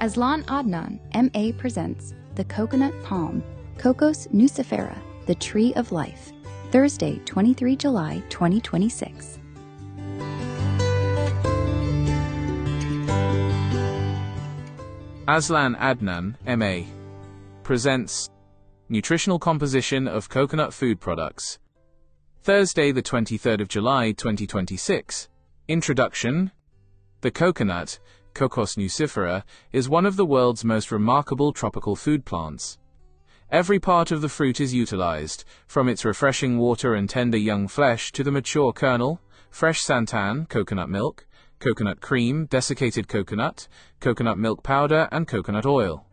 Aslan Adnan, M.A. presents The Coconut Palm Cocos nucifera, the Tree of Life, Thursday, 23 July 2026. Aslan Adnan, M.A. presents Nutritional Composition of Coconut Food Products, Thursday, the 23rd of July 2026. Introduction. The coconut, Cocos nucifera, is one of the world's most remarkable tropical food plants. Every part of the fruit is utilized, from its refreshing water and tender young flesh to the mature kernel, fresh santan, coconut milk, coconut cream, desiccated coconut milk powder, and coconut oil.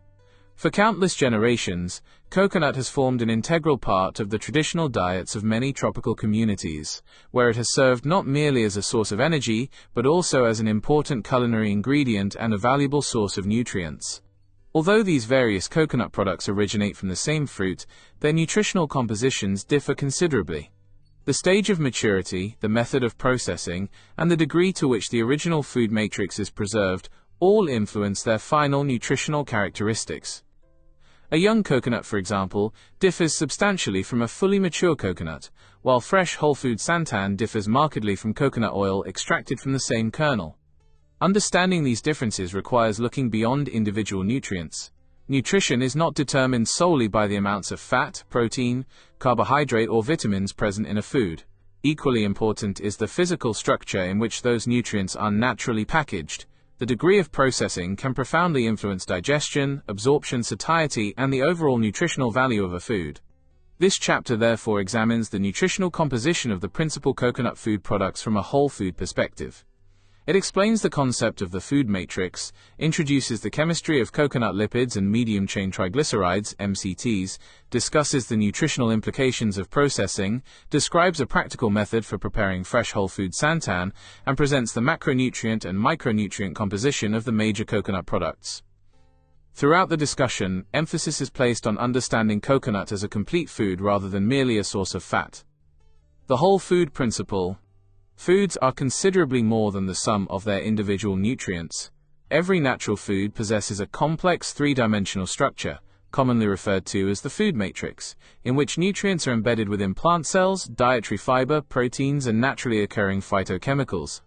For countless generations, coconut has formed an integral part of the traditional diets of many tropical communities, where it has served not merely as a source of energy, but also as an important culinary ingredient and a valuable source of nutrients. Although these various coconut products originate from the same fruit, their nutritional compositions differ considerably. The stage of maturity, the method of processing, and the degree to which the original food matrix is preserved all influence their final nutritional characteristics. A young coconut, for example, differs substantially from a fully mature coconut, while fresh whole-food santan differs markedly from coconut oil extracted from the same kernel. Understanding these differences requires looking beyond individual nutrients. Nutrition is not determined solely by the amounts of fat, protein, carbohydrate, or vitamins present in a food. Equally important is the physical structure in which those nutrients are naturally packaged. The degree of processing can profoundly influence digestion, absorption, satiety, and the overall nutritional value of a food. This chapter therefore examines the nutritional composition of the principal coconut food products from a whole food perspective. It explains the concept of the food matrix, introduces the chemistry of coconut lipids and medium-chain triglycerides, MCTs, discusses the nutritional implications of processing, describes a practical method for preparing fresh whole food santan, and presents the macronutrient and micronutrient composition of the major coconut products. Throughout the discussion, emphasis is placed on understanding coconut as a complete food rather than merely a source of fat. The whole food principle. Foods are considerably more than the sum of their individual nutrients. Every natural food possesses a complex three-dimensional structure, commonly referred to as the food matrix, in which nutrients are embedded within plant cells, dietary fiber, proteins, and naturally occurring phytochemicals.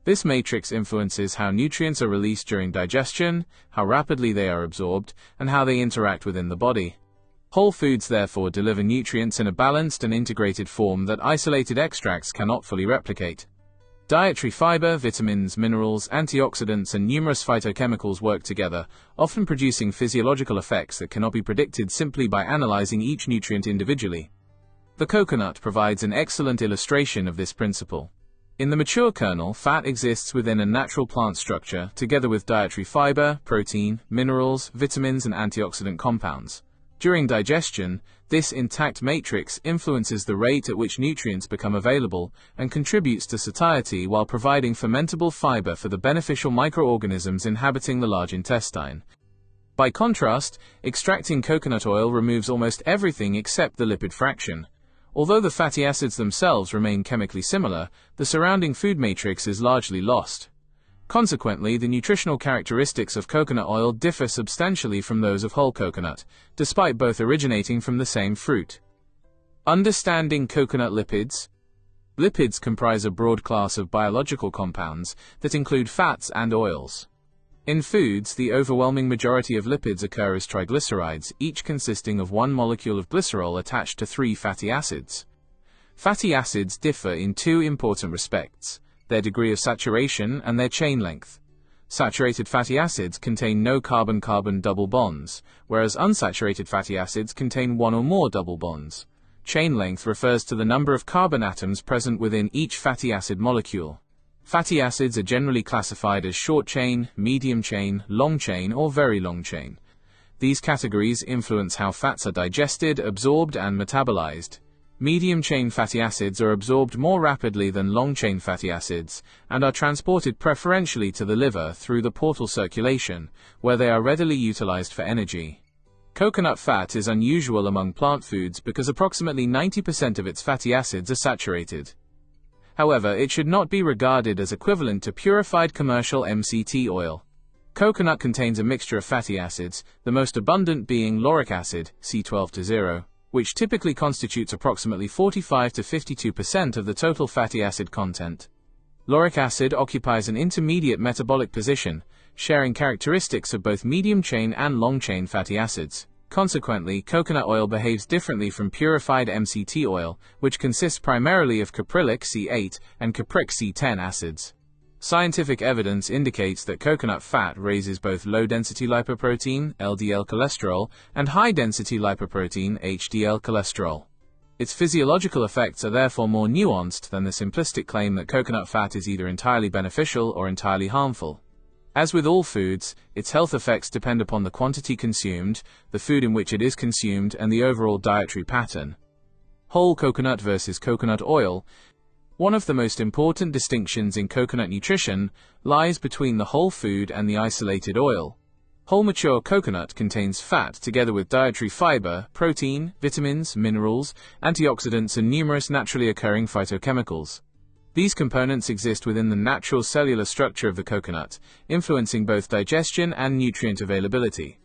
This matrix influences how nutrients are released during digestion, how rapidly they are absorbed, and how they interact within the body. Whole foods therefore deliver nutrients in a balanced and integrated form that isolated extracts cannot fully replicate. Dietary fiber, vitamins, minerals, antioxidants, and numerous phytochemicals work together, often producing physiological effects that cannot be predicted simply by analyzing each nutrient individually. The coconut provides an excellent illustration of this principle. In the mature kernel, fat exists within a natural plant structure, together with dietary fiber, protein, minerals, vitamins, and antioxidant compounds. During digestion, this intact matrix influences the rate at which nutrients become available and contributes to satiety while providing fermentable fiber for the beneficial microorganisms inhabiting the large intestine. By contrast, extracting coconut oil removes almost everything except the lipid fraction. Although the fatty acids themselves remain chemically similar, the surrounding food matrix is largely lost. Consequently, the nutritional characteristics of coconut oil differ substantially from those of whole coconut, despite both originating from the same fruit. Understanding coconut lipids. Lipids comprise a broad class of biological compounds that include fats and oils. In foods, the overwhelming majority of lipids occur as triglycerides, each consisting of one molecule of glycerol attached to three fatty acids. Fatty acids differ in two important respects: their degree of saturation and their chain length. Saturated fatty acids contain no carbon-carbon double bonds, whereas unsaturated fatty acids contain one or more double bonds. Chain length refers to the number of carbon atoms present within each fatty acid molecule. Fatty acids are generally classified as short chain, medium chain, long chain, or very long chain. These categories influence how fats are digested, absorbed, and metabolized. Medium-chain fatty acids are absorbed more rapidly than long-chain fatty acids, and are transported preferentially to the liver through the portal circulation, where they are readily utilized for energy. Coconut fat is unusual among plant foods because approximately 90% of its fatty acids are saturated. However, it should not be regarded as equivalent to purified commercial MCT oil. Coconut contains a mixture of fatty acids, the most abundant being lauric acid, C12-0, which typically constitutes approximately 45 to 52% of the total fatty acid content. Lauric acid occupies an intermediate metabolic position, sharing characteristics of both medium-chain and long-chain fatty acids. Consequently, coconut oil behaves differently from purified MCT oil, which consists primarily of caprylic C8 and capric C10 acids. Scientific evidence indicates that coconut fat raises both low-density lipoprotein, LDL cholesterol, and high-density lipoprotein, HDL cholesterol. Its physiological effects are therefore more nuanced than the simplistic claim that coconut fat is either entirely beneficial or entirely harmful. As with all foods, its health effects depend upon the quantity consumed, the food in which it is consumed, and the overall dietary pattern. Whole coconut versus coconut oil. One of the most important distinctions in coconut nutrition lies between the whole food and the isolated oil. Whole mature coconut contains fat together with dietary fiber, protein, vitamins, minerals, antioxidants, and numerous naturally occurring phytochemicals. These components exist within the natural cellular structure of the coconut, influencing both digestion and nutrient availability.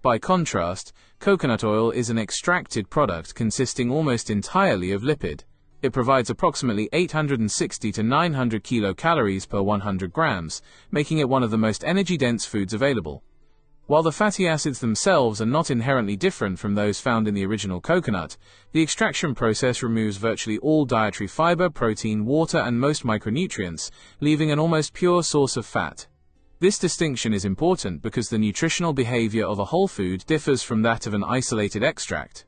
By contrast, coconut oil is an extracted product consisting almost entirely of lipid. It provides approximately 860 to 900 kilocalories per 100 grams, making it one of the most energy-dense foods available. While the fatty acids themselves are not inherently different from those found in the original coconut, the extraction process removes virtually all dietary fiber, protein, water, and most micronutrients, leaving an almost pure source of fat. This distinction is important because the nutritional behavior of a whole food differs from that of an isolated extract.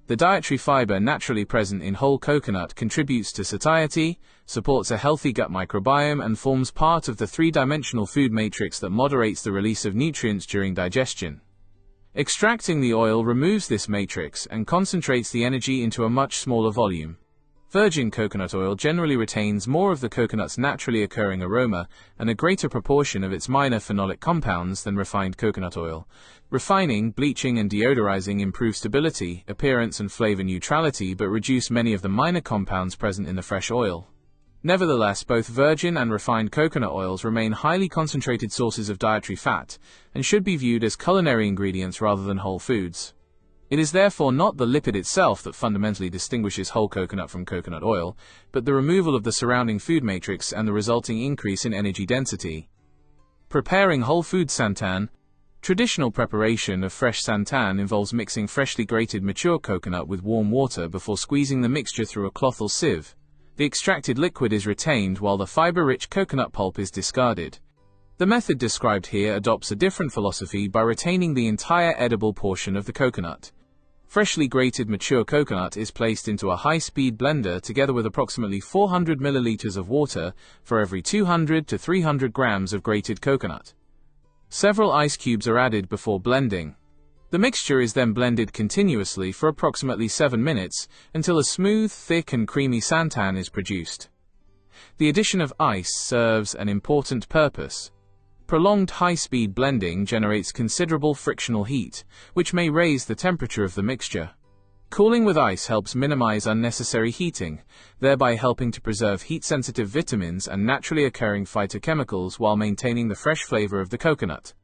The dietary fiber naturally present in whole coconut contributes to satiety, supports a healthy gut microbiome, and forms part of the three-dimensional food matrix that moderates the release of nutrients during digestion. Extracting the oil removes this matrix and concentrates the energy into a much smaller volume. Virgin coconut oil generally retains more of the coconut's naturally occurring aroma and a greater proportion of its minor phenolic compounds than refined coconut oil. Refining, bleaching, and deodorizing improve stability, appearance, and flavor neutrality but reduce many of the minor compounds present in the fresh oil. Nevertheless, both virgin and refined coconut oils remain highly concentrated sources of dietary fat and should be viewed as culinary ingredients rather than whole foods. It is therefore not the lipid itself that fundamentally distinguishes whole coconut from coconut oil, but the removal of the surrounding food matrix and the resulting increase in energy density. Preparing whole food santan. Traditional preparation of fresh santan involves mixing freshly grated mature coconut with warm water before squeezing the mixture through a cloth or sieve. The extracted liquid is retained while the fiber-rich coconut pulp is discarded. The method described here adopts a different philosophy by retaining the entire edible portion of the coconut. Freshly grated mature coconut is placed into a high-speed blender together with approximately 400 milliliters of water for every 200 to 300 grams of grated coconut. Several ice cubes are added before blending. The mixture is then blended continuously for approximately 7 minutes until a smooth, thick, and creamy santan is produced. The addition of ice serves an important purpose. Prolonged high-speed blending generates considerable frictional heat, which may raise the temperature of the mixture. Cooling with ice helps minimize unnecessary heating, thereby helping to preserve heat-sensitive vitamins and naturally occurring phytochemicals while maintaining the fresh flavor of the coconut.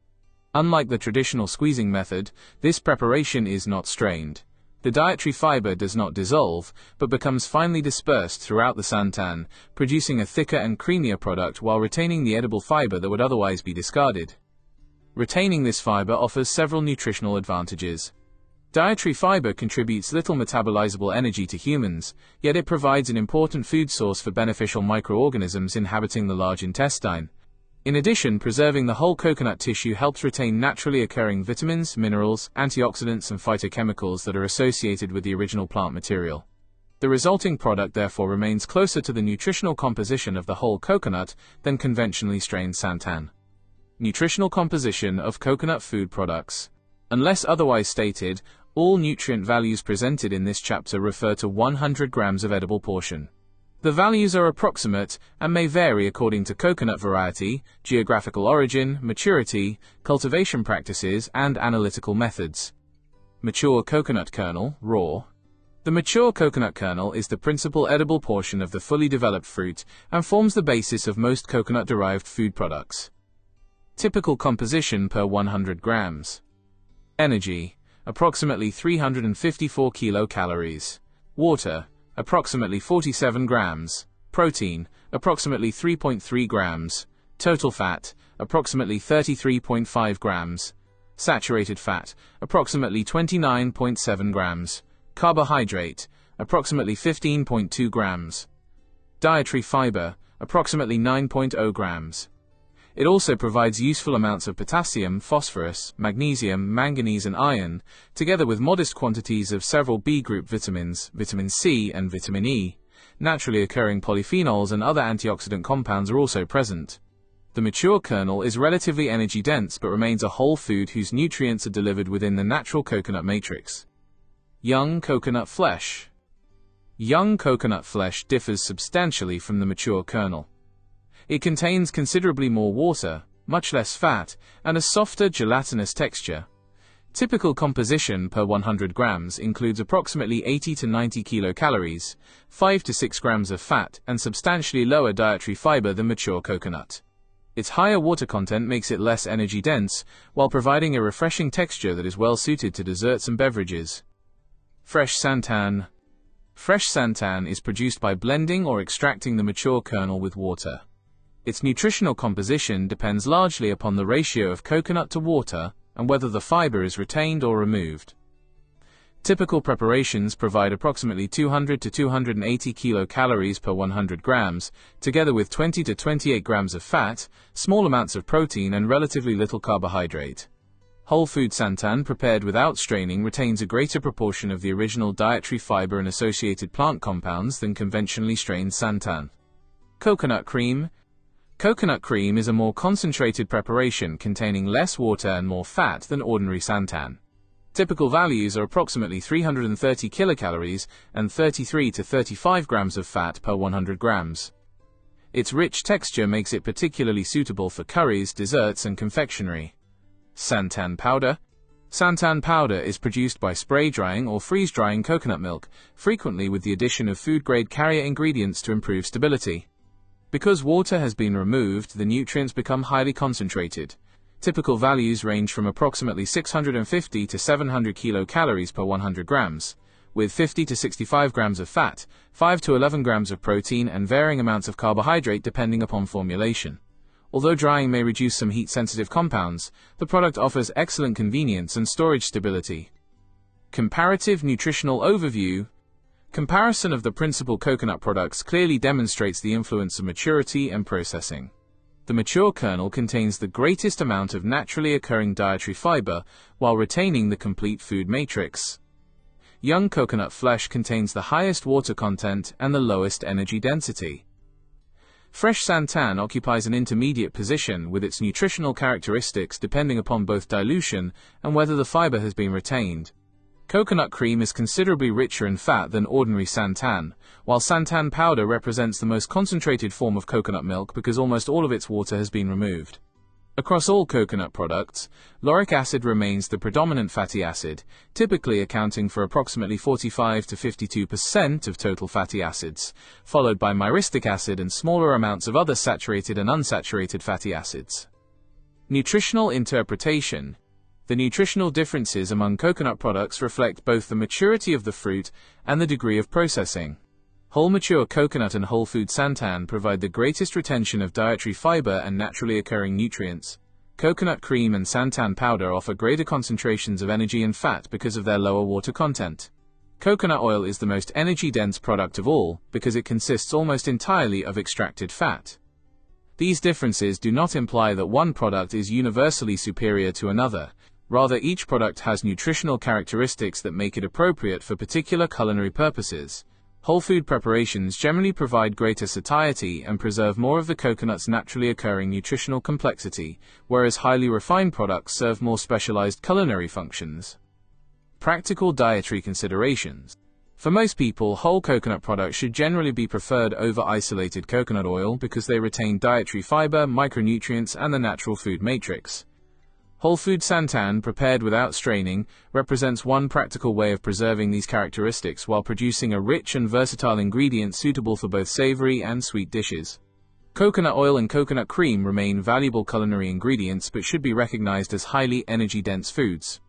Unlike the traditional squeezing method, this preparation is not strained. The dietary fiber does not dissolve, but becomes finely dispersed throughout the santan, producing a thicker and creamier product while retaining the edible fiber that would otherwise be discarded. Retaining this fiber offers several nutritional advantages. Dietary fiber contributes little metabolizable energy to humans, yet it provides an important food source for beneficial microorganisms inhabiting the large intestine. In addition, preserving the whole coconut tissue helps retain naturally occurring vitamins, minerals, antioxidants, and phytochemicals that are associated with the original plant material. The resulting product therefore remains closer to the nutritional composition of the whole coconut than conventionally strained santan. Nutritional composition of coconut food products. Unless otherwise stated, all nutrient values presented in this chapter refer to 100 grams of edible portion. The values are approximate and may vary according to coconut variety, geographical origin, maturity, cultivation practices, and analytical methods. Mature coconut kernel, raw. The mature coconut kernel is the principal edible portion of the fully developed fruit and forms the basis of most coconut-derived food products. Typical composition per 100 grams. Energy, approximately 354 kilocalories. Water, approximately 47 grams. Protein, approximately 3.3 grams. Total fat, approximately 33.5 grams. Saturated fat, approximately 29.7 grams. Carbohydrate, approximately 15.2 grams. Dietary fiber, approximately 9.0 grams. It also provides useful amounts of potassium, phosphorus, magnesium, manganese and iron, together with modest quantities of several B-group vitamins, vitamin C and vitamin E. Naturally occurring polyphenols and other antioxidant compounds are also present. The mature kernel is relatively energy-dense but remains a whole food whose nutrients are delivered within the natural coconut matrix. Young coconut flesh. Young coconut flesh differs substantially from the mature kernel. It contains considerably more water, much less fat, and a softer gelatinous texture. Typical composition per 100 grams includes approximately 80 to 90 kilocalories, 5 to 6 grams of fat, and substantially lower dietary fiber than mature coconut. Its higher water content makes it less energy-dense, while providing a refreshing texture that is well suited to desserts and beverages. Fresh santan. Fresh santan is produced by blending or extracting the mature kernel with water. Its nutritional composition depends largely upon the ratio of coconut to water and whether the fiber is retained or removed. Typical preparations provide approximately 200 to 280 kilocalories per 100 grams, together with 20 to 28 grams of fat, small amounts of protein and relatively little carbohydrate. Whole food santan prepared without straining retains a greater proportion of the original dietary fiber and associated plant compounds than conventionally strained santan. Coconut cream. Coconut cream is a more concentrated preparation containing less water and more fat than ordinary santan. Typical values are approximately 330 kilocalories and 33 to 35 grams of fat per 100 grams. Its rich texture makes it particularly suitable for curries, desserts, and confectionery. Santan powder. Santan powder is produced by spray drying or freeze drying coconut milk, frequently with the addition of food-grade carrier ingredients to improve stability. Because water has been removed, the nutrients become highly concentrated. Typical values range from approximately 650 to 700 kilocalories per 100 grams, with 50 to 65 grams of fat, 5 to 11 grams of protein, and varying amounts of carbohydrate depending upon formulation. Although drying may reduce some heat-sensitive compounds, the product offers excellent convenience and storage stability. Comparative nutritional overview. Comparison of the principal coconut products clearly demonstrates the influence of maturity and processing. The mature kernel contains the greatest amount of naturally occurring dietary fiber while retaining the complete food matrix. Young coconut flesh contains the highest water content and the lowest energy density. Fresh santan occupies an intermediate position with its nutritional characteristics depending upon both dilution and whether the fiber has been retained. Coconut cream is considerably richer in fat than ordinary santan, while santan powder represents the most concentrated form of coconut milk because almost all of its water has been removed. Across all coconut products, lauric acid remains the predominant fatty acid, typically accounting for approximately 45 to 52% of total fatty acids, followed by myristic acid and smaller amounts of other saturated and unsaturated fatty acids. Nutritional interpretation. The nutritional differences among coconut products reflect both the maturity of the fruit and the degree of processing. Whole mature coconut and whole food santan provide the greatest retention of dietary fiber and naturally occurring nutrients. Coconut cream and santan powder offer greater concentrations of energy and fat because of their lower water content. Coconut oil is the most energy-dense product of all because it consists almost entirely of extracted fat. These differences do not imply that one product is universally superior to another. Rather, each product has nutritional characteristics that make it appropriate for particular culinary purposes. Whole food preparations generally provide greater satiety and preserve more of the coconut's naturally occurring nutritional complexity, whereas highly refined products serve more specialized culinary functions. Practical dietary considerations. For most people, whole coconut products should generally be preferred over isolated coconut oil because they retain dietary fiber, micronutrients, and the natural food matrix. Whole food santan, prepared without straining, represents one practical way of preserving these characteristics while producing a rich and versatile ingredient suitable for both savory and sweet dishes. Coconut oil and coconut cream remain valuable culinary ingredients but should be recognized as highly energy-dense foods.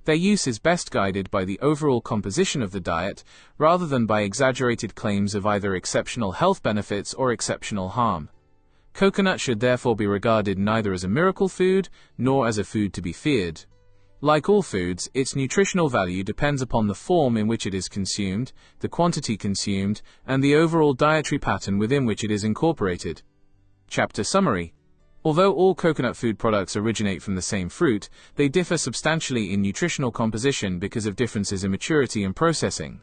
Their use is best guided by the overall composition of the diet, rather than by exaggerated claims of either exceptional health benefits or exceptional harm. Coconut should therefore be regarded neither as a miracle food, nor as a food to be feared. Like all foods, its nutritional value depends upon the form in which it is consumed, the quantity consumed, and the overall dietary pattern within which it is incorporated. Chapter Summary. Although all coconut food products originate from the same fruit, they differ substantially in nutritional composition because of differences in maturity and processing.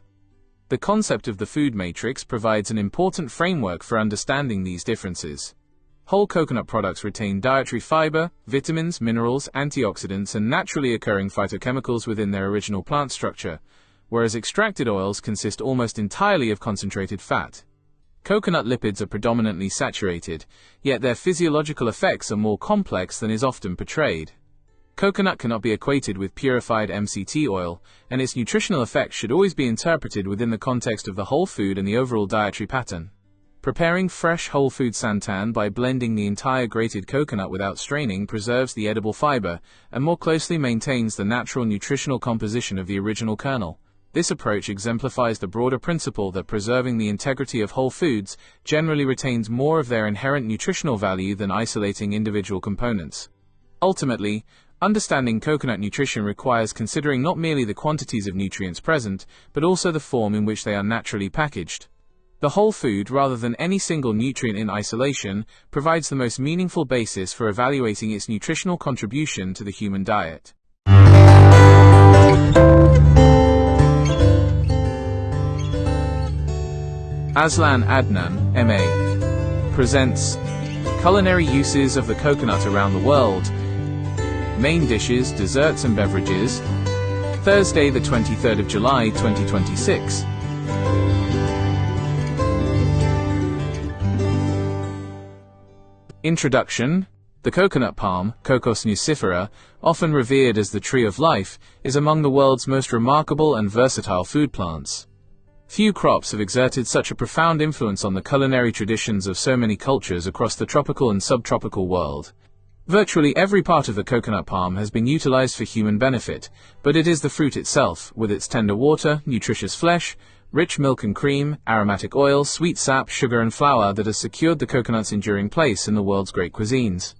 The concept of the food matrix provides an important framework for understanding these differences. Whole coconut products retain dietary fiber, vitamins, minerals, antioxidants, and naturally occurring phytochemicals within their original plant structure, whereas extracted oils consist almost entirely of concentrated fat. Coconut lipids are predominantly saturated, yet their physiological effects are more complex than is often portrayed. Coconut cannot be equated with purified MCT oil, and its nutritional effects should always be interpreted within the context of the whole food and the overall dietary pattern. Preparing fresh whole food santan by blending the entire grated coconut without straining preserves the edible fiber and more closely maintains the natural nutritional composition of the original kernel. This approach exemplifies the broader principle that preserving the integrity of whole foods generally retains more of their inherent nutritional value than isolating individual components. Ultimately, understanding coconut nutrition requires considering not merely the quantities of nutrients present, but also the form in which they are naturally packaged. The whole food, rather than any single nutrient in isolation, provides the most meaningful basis for evaluating its nutritional contribution to the human diet. Aslan Adnan, M.A., presents Culinary Uses of the Coconut Around the World. Main dishes, desserts and beverages. Thursday, the 23rd of July, 2026. Introduction. The coconut palm, Cocos nucifera, often revered as the tree of life, is among the world's most remarkable and versatile food plants. Few crops have exerted such a profound influence on the culinary traditions of so many cultures across the tropical and subtropical world. Virtually every part of the coconut palm has been utilized for human benefit, but it is the fruit itself, with its tender water, nutritious flesh, rich milk and cream, aromatic oil, sweet sap, sugar and flour that has secured the coconut's enduring place in the world's great cuisines.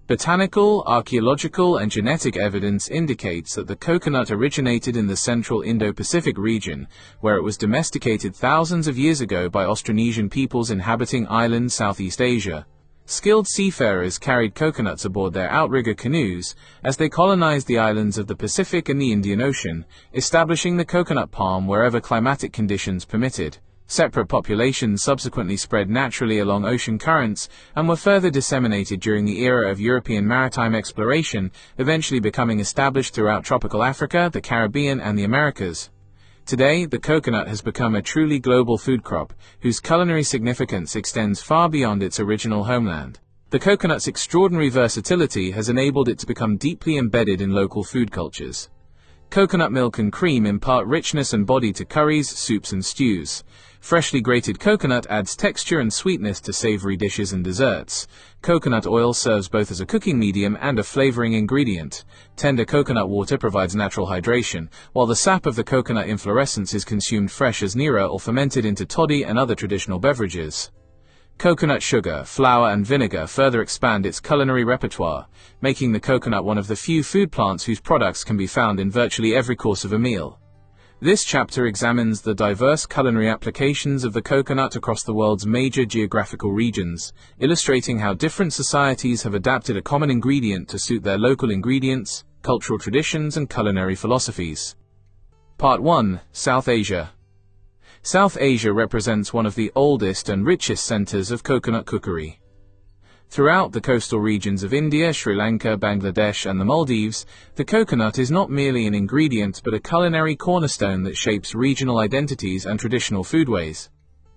Botanical, archaeological, and genetic evidence indicates that the coconut originated in the central Indo-Pacific region, where it was domesticated thousands of years ago by Austronesian peoples inhabiting island Southeast Asia. Skilled seafarers carried coconuts aboard their outrigger canoes as they colonized the islands of the Pacific and the Indian Ocean, establishing the coconut palm wherever climatic conditions permitted. Separate populations subsequently spread naturally along ocean currents and were further disseminated during the era of European maritime exploration, eventually becoming established throughout tropical Africa, the Caribbean, and the Americas. Today, the coconut has become a truly global food crop, whose culinary significance extends far beyond its original homeland. The coconut's extraordinary versatility has enabled it to become deeply embedded in local food cultures. Coconut milk and cream impart richness and body to curries, soups, and stews. Freshly grated coconut adds texture and sweetness to savory dishes and desserts. Coconut oil serves both as a cooking medium and a flavoring ingredient. Tender coconut water provides natural hydration, while the sap of the coconut inflorescence is consumed fresh as nira or fermented into toddy and other traditional beverages. Coconut sugar, flour, and vinegar further expand its culinary repertoire, making the coconut one of the few food plants whose products can be found in virtually every course of a meal. This chapter examines the diverse culinary applications of the coconut across the world's major geographical regions, illustrating how different societies have adapted a common ingredient to suit their local ingredients, cultural traditions, and culinary philosophies. Part 1. South Asia. South Asia represents one of the oldest and richest centers of coconut cookery. Throughout the coastal regions of India, Sri Lanka, Bangladesh, and the Maldives, the coconut is not merely an ingredient but a culinary cornerstone that shapes regional identities and traditional foodways.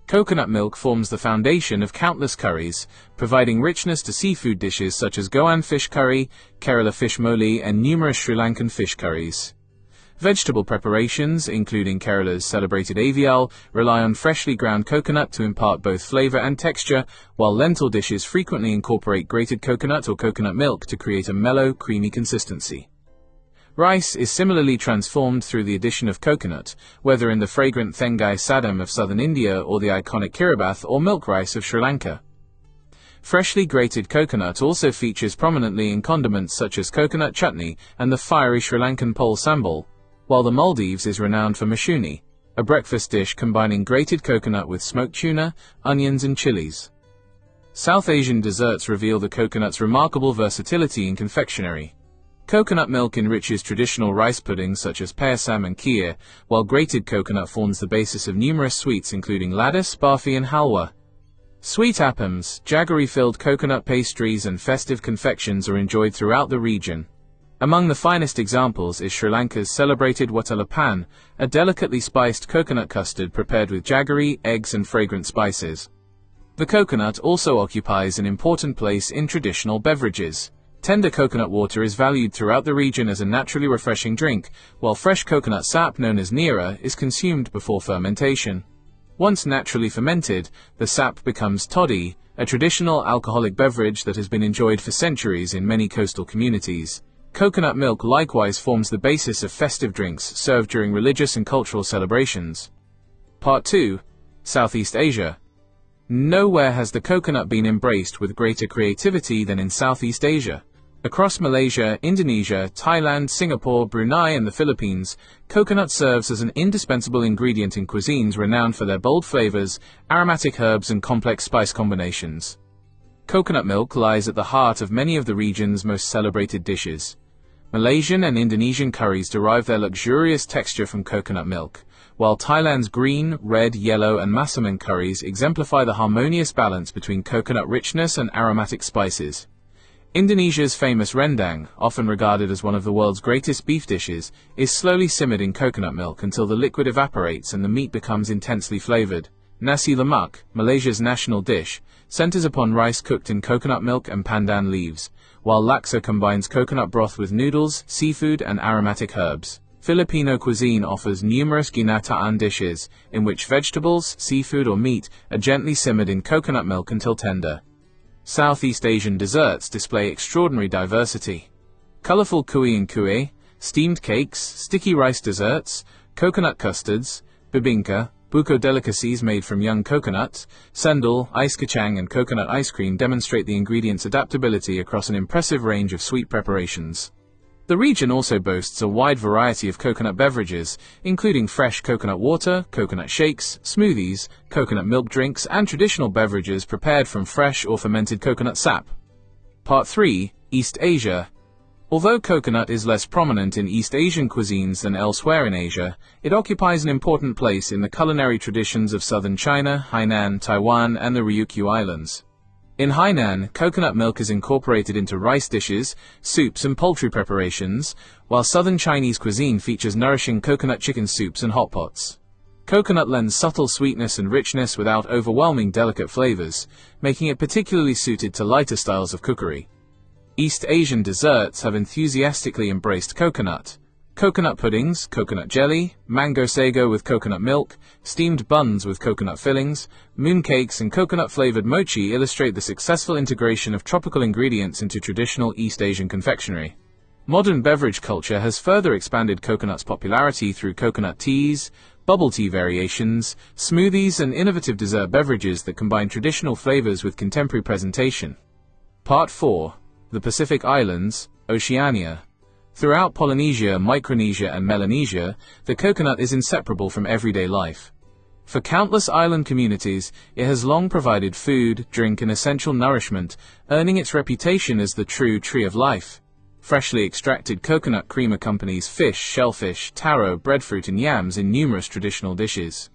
Coconut milk forms the foundation of countless curries, providing richness to seafood dishes such as Goan fish curry, Kerala fish moli, and numerous Sri Lankan fish curries. Vegetable preparations, including Kerala's celebrated avial, rely on freshly ground coconut to impart both flavor and texture, while lentil dishes frequently incorporate grated coconut or coconut milk to create a mellow, creamy consistency. Rice is similarly transformed through the addition of coconut, whether in the fragrant Thengai sadam of southern India or the iconic Kiribath or milk rice of Sri Lanka. Freshly grated coconut also features prominently in condiments such as coconut chutney and the fiery Sri Lankan pol sambal, while the Maldives is renowned for mashuni, a breakfast dish combining grated coconut with smoked tuna, onions and chilies. South Asian desserts reveal the coconut's remarkable versatility in confectionery. Coconut milk enriches traditional rice puddings such as payasam and kheer, while grated coconut forms the basis of numerous sweets including ladis, barfi and halwa. Sweet appams, jaggery-filled coconut pastries and festive confections are enjoyed throughout the region. Among the finest examples is Sri Lanka's celebrated watalapan, a delicately spiced coconut custard prepared with jaggery, eggs and fragrant spices. The coconut also occupies an important place in traditional beverages. Tender coconut water is valued throughout the region as a naturally refreshing drink, while fresh coconut sap known as nira is consumed before fermentation. Once naturally fermented, the sap becomes toddy, a traditional alcoholic beverage that has been enjoyed for centuries in many coastal communities. Coconut milk likewise forms the basis of festive drinks served during religious and cultural celebrations. Part 2. Southeast Asia. Nowhere has the coconut been embraced with greater creativity than in Southeast Asia. Across Malaysia, Indonesia, Thailand, Singapore, Brunei and the Philippines, coconut serves as an indispensable ingredient in cuisines renowned for their bold flavors, aromatic herbs and complex spice combinations. Coconut milk lies at the heart of many of the region's most celebrated dishes. Malaysian and Indonesian curries derive their luxurious texture from coconut milk, while Thailand's green, red, yellow and massaman curries exemplify the harmonious balance between coconut richness and aromatic spices. Indonesia's famous rendang, often regarded as one of the world's greatest beef dishes, is slowly simmered in coconut milk until the liquid evaporates and the meat becomes intensely flavored. Nasi lemak, Malaysia's national dish, centers upon rice cooked in coconut milk and pandan leaves, while laksa combines coconut broth with noodles, seafood and aromatic herbs. Filipino cuisine offers numerous ginataan dishes, in which vegetables, seafood or meat are gently simmered in coconut milk until tender. Southeast Asian desserts display extraordinary diversity. Colorful kui and kue, steamed cakes, sticky rice desserts, coconut custards, bibingka, buko delicacies made from young coconuts, sendal, ice kacang and coconut ice cream demonstrate the ingredients' adaptability across an impressive range of sweet preparations. The region also boasts a wide variety of coconut beverages, including fresh coconut water, coconut shakes, smoothies, coconut milk drinks, and traditional beverages prepared from fresh or fermented coconut sap. Part 3. East Asia. Although coconut is less prominent in East Asian cuisines than elsewhere in Asia, it occupies an important place in the culinary traditions of southern China, Hainan, Taiwan, and the Ryukyu Islands. In Hainan, coconut milk is incorporated into rice dishes, soups and poultry preparations, while southern Chinese cuisine features nourishing coconut chicken soups and hot pots. Coconut lends subtle sweetness and richness without overwhelming delicate flavors, making it particularly suited to lighter styles of cookery. East Asian desserts have enthusiastically embraced coconut. Coconut puddings, coconut jelly, mango sago with coconut milk, steamed buns with coconut fillings, mooncakes and coconut-flavored mochi illustrate the successful integration of tropical ingredients into traditional East Asian confectionery. Modern beverage culture has further expanded coconut's popularity through coconut teas, bubble tea variations, smoothies and innovative dessert beverages that combine traditional flavors with contemporary presentation. Part 4. The Pacific Islands, Oceania. Throughout Polynesia, Micronesia and Melanesia, the coconut is inseparable from everyday life. For countless island communities, it has long provided food, drink and essential nourishment, earning its reputation as the true tree of life. Freshly extracted coconut cream accompanies fish, shellfish, taro, breadfruit and yams in numerous traditional dishes.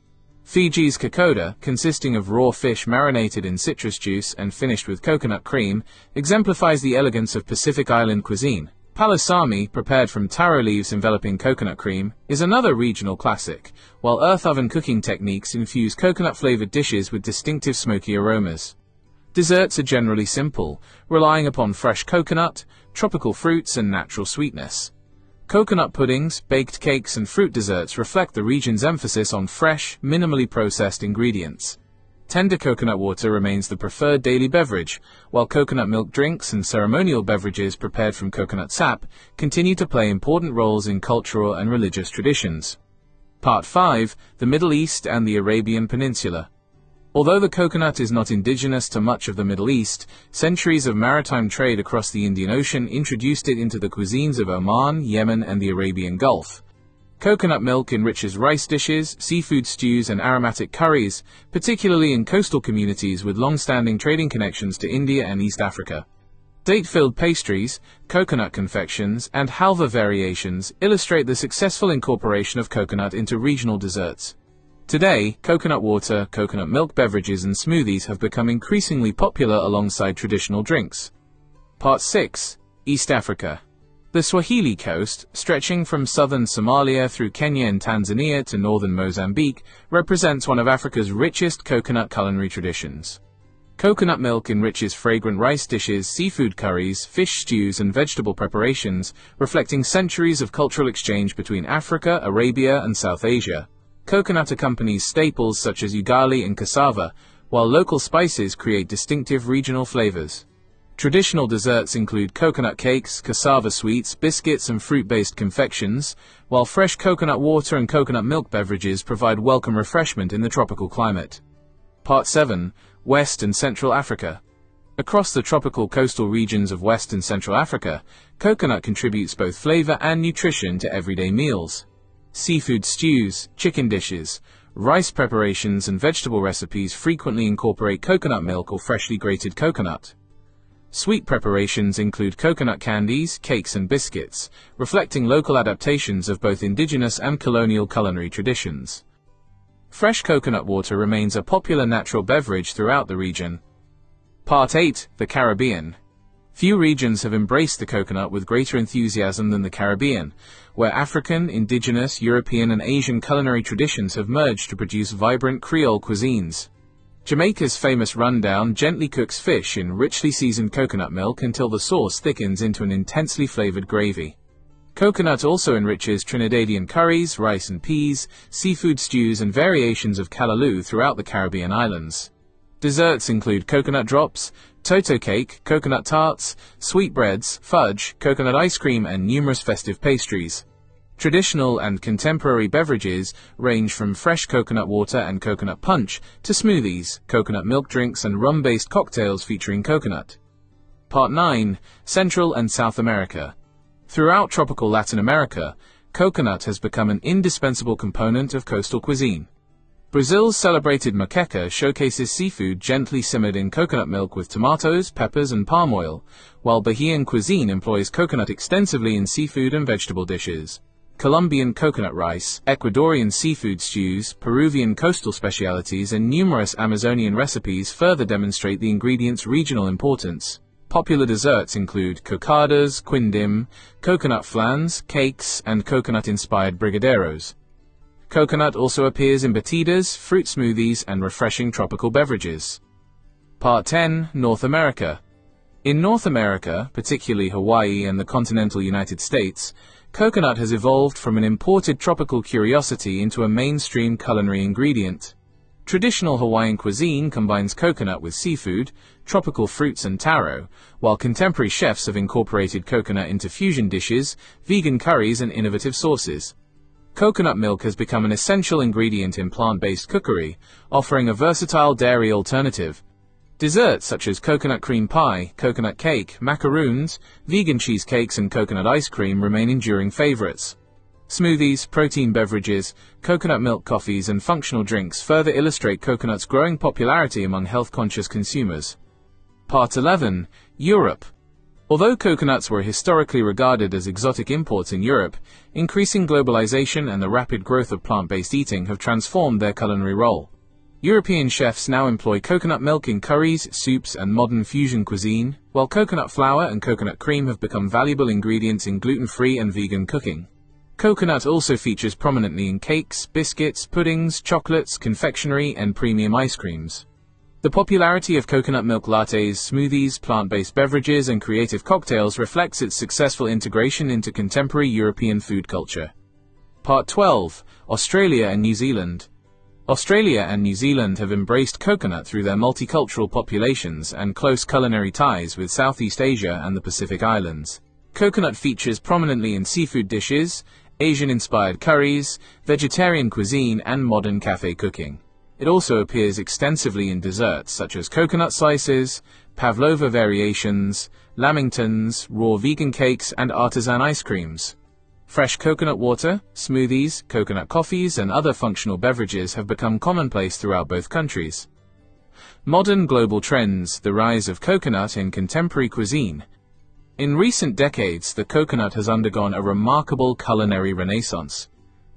Fiji's kokoda, consisting of raw fish marinated in citrus juice and finished with coconut cream, exemplifies the elegance of Pacific Island cuisine. Palasami, prepared from taro leaves enveloping coconut cream, is another regional classic, while earth oven cooking techniques infuse coconut-flavored dishes with distinctive smoky aromas. Desserts are generally simple, relying upon fresh coconut, tropical fruits and natural sweetness. Coconut puddings, baked cakes and fruit desserts reflect the region's emphasis on fresh, minimally processed ingredients. Tender coconut water remains the preferred daily beverage, while coconut milk drinks and ceremonial beverages prepared from coconut sap continue to play important roles in cultural and religious traditions. Part 5. The Middle East and the Arabian Peninsula. Although the coconut is not indigenous to much of the Middle East, centuries of maritime trade across the Indian Ocean introduced it into the cuisines of Oman, Yemen, and the Arabian Gulf. Coconut milk enriches rice dishes, seafood stews, and aromatic curries, particularly in coastal communities with long-standing trading connections to India and East Africa. Date-filled pastries, coconut confections, and halva variations illustrate the successful incorporation of coconut into regional desserts. Today, coconut water, coconut milk beverages, and smoothies have become increasingly popular alongside traditional drinks. Part 6. East Africa. The Swahili coast, stretching from southern Somalia through Kenya and Tanzania to northern Mozambique, represents one of Africa's richest coconut culinary traditions. Coconut milk enriches fragrant rice dishes, seafood curries, fish stews, and vegetable preparations, reflecting centuries of cultural exchange between Africa, Arabia, and South Asia. Coconut accompanies staples such as ugali and cassava, while local spices create distinctive regional flavors. Traditional desserts include coconut cakes, cassava sweets, biscuits, and fruit-based confections, while fresh coconut water and coconut milk beverages provide welcome refreshment in the tropical climate. Part 7. West and Central Africa. Across the tropical coastal regions of West and Central Africa, coconut contributes both flavor and nutrition to everyday meals. Seafood stews, chicken dishes, rice preparations, and vegetable recipes frequently incorporate coconut milk or freshly grated coconut. Sweet preparations include coconut candies, cakes, and biscuits, reflecting local adaptations of both indigenous and colonial culinary traditions. Fresh coconut water remains a popular natural beverage throughout the region. Part 8. The Caribbean. Few regions have embraced the coconut with greater enthusiasm than the Caribbean, where African, indigenous, European, and Asian culinary traditions have merged to produce vibrant Creole cuisines. Jamaica's famous rundown gently cooks fish in richly seasoned coconut milk until the sauce thickens into an intensely flavored gravy. Coconut also enriches Trinidadian curries, rice and peas, seafood stews, and variations of callaloo throughout the Caribbean islands. Desserts include coconut drops, toto cake, coconut tarts, sweetbreads, fudge, coconut ice cream, and numerous festive pastries. Traditional and contemporary beverages range from fresh coconut water and coconut punch to smoothies, coconut milk drinks, and rum-based cocktails featuring coconut. Part 9. Central and South America. Throughout tropical Latin America, coconut has become an indispensable component of coastal cuisine. Brazil's celebrated moqueca showcases seafood gently simmered in coconut milk with tomatoes, peppers, and palm oil, while Bahian cuisine employs coconut extensively in seafood and vegetable dishes. Colombian coconut rice, Ecuadorian seafood stews, Peruvian coastal specialities, and numerous Amazonian recipes further demonstrate the ingredient's regional importance. Popular desserts include cocadas, quindim, coconut flans, cakes, and coconut-inspired brigadeiros. Coconut also appears in batidas, fruit smoothies, and refreshing tropical beverages. Part 10. North America. In North America, particularly Hawaii and the continental United States, coconut has evolved from an imported tropical curiosity into a mainstream culinary ingredient. Traditional Hawaiian cuisine combines coconut with seafood, tropical fruits, and taro, while contemporary chefs have incorporated coconut into fusion dishes, vegan curries, and innovative sauces. Coconut milk has become an essential ingredient in plant-based cookery, offering a versatile dairy alternative. Desserts such as coconut cream pie, coconut cake, macaroons, vegan cheesecakes, and coconut ice cream remain enduring favorites. Smoothies, protein beverages, coconut milk coffees, and functional drinks further illustrate coconut's growing popularity among health-conscious consumers. Part 11. Europe. Although coconuts were historically regarded as exotic imports in Europe, increasing globalization and the rapid growth of plant-based eating have transformed their culinary role. European chefs now employ coconut milk in curries, soups, and modern fusion cuisine, while coconut flour and coconut cream have become valuable ingredients in gluten-free and vegan cooking. Coconut also features prominently in cakes, biscuits, puddings, chocolates, confectionery, and premium ice creams. The popularity of coconut milk lattes, smoothies, plant-based beverages, and creative cocktails reflects its successful integration into contemporary European food culture. Part 12. Australia and New Zealand. Australia and New Zealand have embraced coconut through their multicultural populations and close culinary ties with Southeast Asia and the Pacific Islands. Coconut features prominently in seafood dishes, Asian-inspired curries, vegetarian cuisine, and modern cafe cooking. It also appears extensively in desserts such as coconut slices, pavlova variations, lamingtons, raw vegan cakes, and artisan ice creams. Fresh coconut water, smoothies, coconut coffees, and other functional beverages have become commonplace throughout both countries. Modern global trends: the rise of coconut in contemporary cuisine. In recent decades, the coconut has undergone a remarkable culinary renaissance.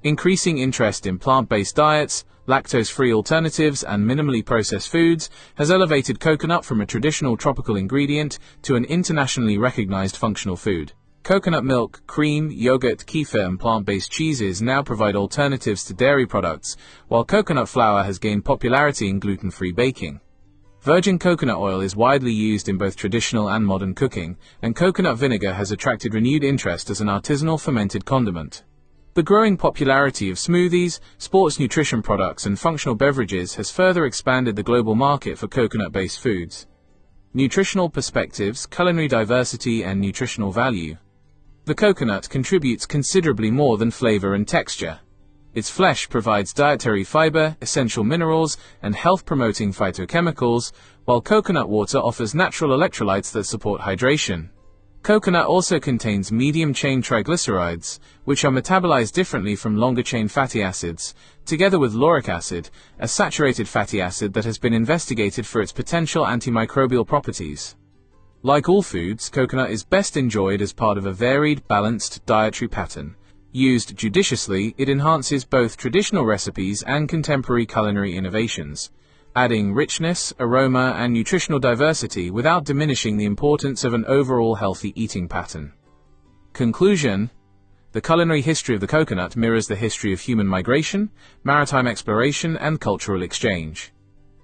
Increasing interest in plant-based diets, lactose-free alternatives, and minimally processed foods has elevated coconut from a traditional tropical ingredient to an internationally recognized functional food. Coconut milk, cream, yogurt, kefir, and plant-based cheeses now provide alternatives to dairy products, while coconut flour has gained popularity in gluten-free baking. Virgin coconut oil is widely used in both traditional and modern cooking, and coconut vinegar has attracted renewed interest as an artisanal fermented condiment. The growing popularity of smoothies, sports nutrition products, and functional beverages has further expanded the global market for coconut-based foods. Nutritional perspectives, culinary diversity, and nutritional value. The coconut contributes considerably more than flavor and texture. Its flesh provides dietary fiber, essential minerals, and health-promoting phytochemicals, while coconut water offers natural electrolytes that support hydration. Coconut also contains medium-chain triglycerides, which are metabolized differently from longer-chain fatty acids, together with lauric acid, a saturated fatty acid that has been investigated for its potential antimicrobial properties. Like all foods, coconut is best enjoyed as part of a varied, balanced dietary pattern. Used judiciously, it enhances both traditional recipes and contemporary culinary innovations, adding richness, aroma, and nutritional diversity without diminishing the importance of an overall healthy eating pattern. Conclusion: the culinary history of the coconut mirrors the history of human migration, maritime exploration, and cultural exchange.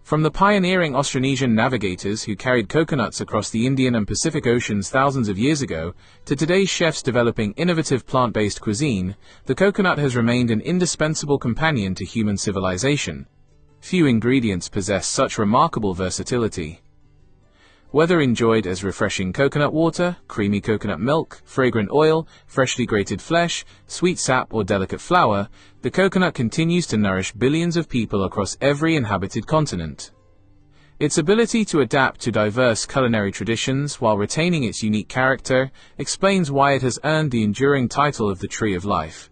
From the pioneering Austronesian navigators who carried coconuts across the Indian and Pacific Oceans thousands of years ago, to today's chefs developing innovative plant-based cuisine, the coconut has remained an indispensable companion to human civilization. Few ingredients possess such remarkable versatility. Whether enjoyed as refreshing coconut water, creamy coconut milk, fragrant oil, freshly grated flesh, sweet sap, or delicate flour, the coconut continues to nourish billions of people across every inhabited continent. Its ability to adapt to diverse culinary traditions while retaining its unique character explains why it has earned the enduring title of the Tree of Life.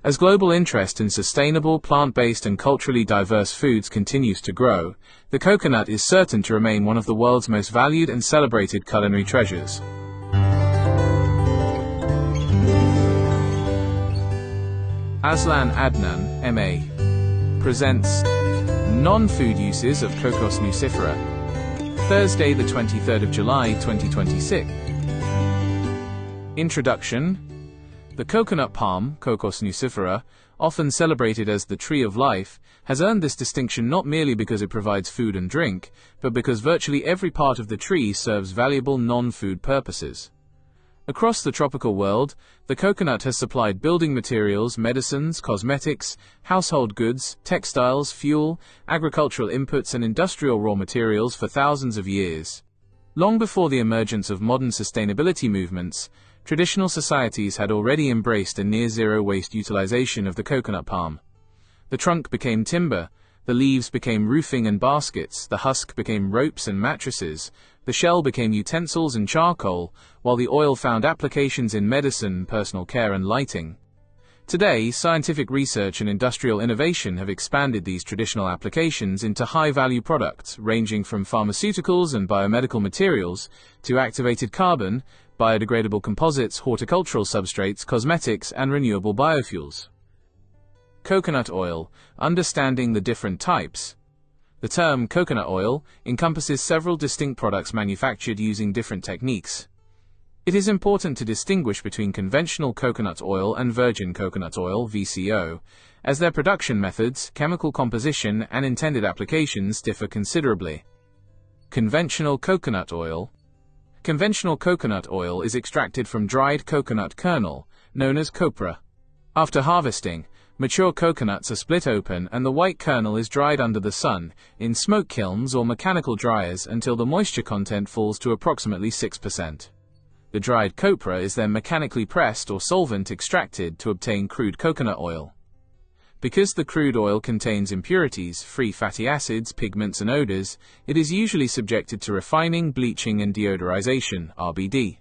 As global interest in sustainable, plant-based, and culturally diverse foods continues to grow, the coconut is certain to remain one of the world's most valued and celebrated culinary treasures. Aslan Adnan, M.A., presents Non-Food Uses of Cocos nucifera, Thursday the 23rd of July 2026. Introduction. The coconut palm, Cocos nucifera, often celebrated as the Tree of Life, has earned this distinction not merely because it provides food and drink, but because virtually every part of the tree serves valuable non-food purposes. Across the tropical world, the coconut has supplied building materials, medicines, cosmetics, household goods, textiles, fuel, agricultural inputs, and industrial raw materials for thousands of years. Long before the emergence of modern sustainability movements, traditional societies had already embraced a near-zero waste utilization of the coconut palm. The trunk became timber, the leaves became roofing and baskets, the husk became ropes and mattresses, the shell became utensils and charcoal, while the oil found applications in medicine, personal care, and lighting. Today, scientific research and industrial innovation have expanded these traditional applications into high-value products, ranging from pharmaceuticals and biomedical materials to activated carbon, biodegradable composites, horticultural substrates, cosmetics, and renewable biofuels. Coconut oil, understanding the different types. The term coconut oil encompasses several distinct products manufactured using different techniques. It is important to distinguish between conventional coconut oil and virgin coconut oil (VCO), as their production methods, chemical composition, and intended applications differ considerably. Conventional coconut oil. Conventional coconut oil is extracted from dried coconut kernel, known as copra. After harvesting, mature coconuts are split open and the white kernel is dried under the sun, in smoke kilns or mechanical dryers until the moisture content falls to approximately 6%. The dried copra is then mechanically pressed or solvent extracted to obtain crude coconut oil. Because the crude oil contains impurities, free fatty acids, pigments and odors, it is usually subjected to refining, bleaching and deodorization (RBD).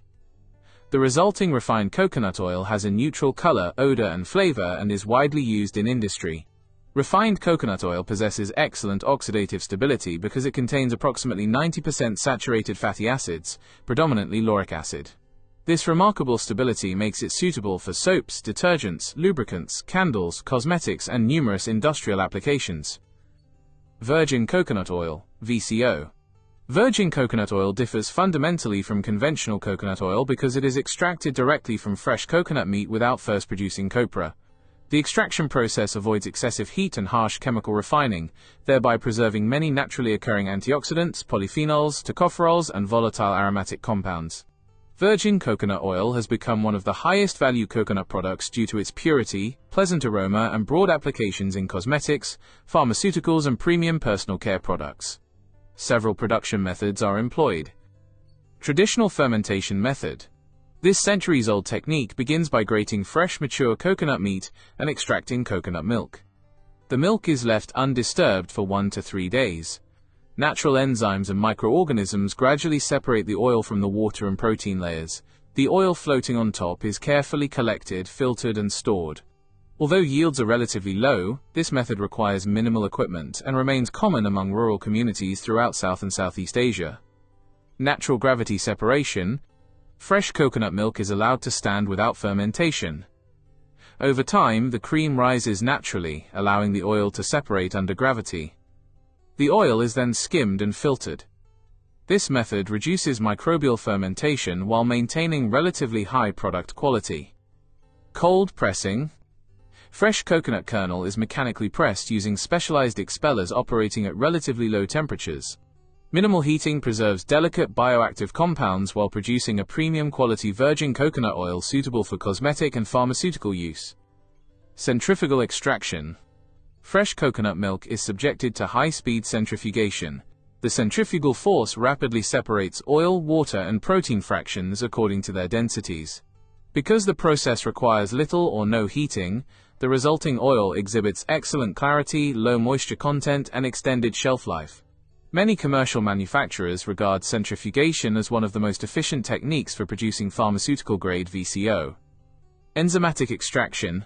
The resulting refined coconut oil has a neutral color, odor and flavor and is widely used in industry. Refined coconut oil possesses excellent oxidative stability because it contains approximately 90% saturated fatty acids, predominantly lauric acid. This remarkable stability makes it suitable for soaps, detergents, lubricants, candles, cosmetics, and numerous industrial applications. Virgin coconut oil, VCO. Virgin coconut oil differs fundamentally from conventional coconut oil because it is extracted directly from fresh coconut meat without first producing copra. The extraction process avoids excessive heat and harsh chemical refining, thereby preserving many naturally occurring antioxidants, polyphenols, tocopherols, and volatile aromatic compounds. Virgin coconut oil has become one of the highest value coconut products due to its purity, pleasant aroma, and broad applications in cosmetics, pharmaceuticals, and premium personal care products. Several production methods are employed. Traditional fermentation method. This centuries-old technique begins by grating fresh mature coconut meat and extracting coconut milk. The milk is left undisturbed for 1 to 3 days. Natural enzymes and microorganisms gradually separate the oil from the water and protein layers. The oil floating on top is carefully collected, filtered, and stored. Although yields are relatively low, this method requires minimal equipment and remains common among rural communities throughout South and Southeast Asia. Natural gravity separation. Fresh coconut milk is allowed to stand without fermentation. Over time, the cream rises naturally, allowing the oil to separate under gravity. The oil is then skimmed and filtered. This method reduces microbial fermentation while maintaining relatively high product quality. Cold pressing. Fresh coconut kernel is mechanically pressed using specialized expellers operating at relatively low temperatures. Minimal heating preserves delicate bioactive compounds while producing a premium quality virgin coconut oil suitable for cosmetic and pharmaceutical use. Centrifugal extraction. Fresh coconut milk is subjected to high-speed centrifugation. The centrifugal force rapidly separates oil, water, and protein fractions according to their densities. Because the process requires little or no heating, the resulting oil exhibits excellent clarity, low moisture content, and extended shelf life. Many commercial manufacturers regard centrifugation as one of the most efficient techniques for producing pharmaceutical-grade VCO. Enzymatic extraction.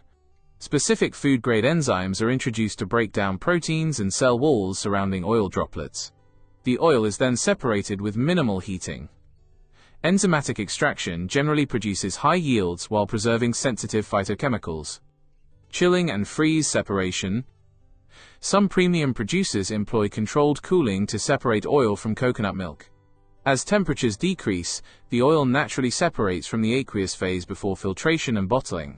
Specific food-grade enzymes are introduced to break down proteins and cell walls surrounding oil droplets. The oil is then separated with minimal heating. Enzymatic extraction generally produces high yields while preserving sensitive phytochemicals. Chilling and freeze separation. Some premium producers employ controlled cooling to separate oil from coconut milk. As temperatures decrease, the oil naturally separates from the aqueous phase before filtration and bottling.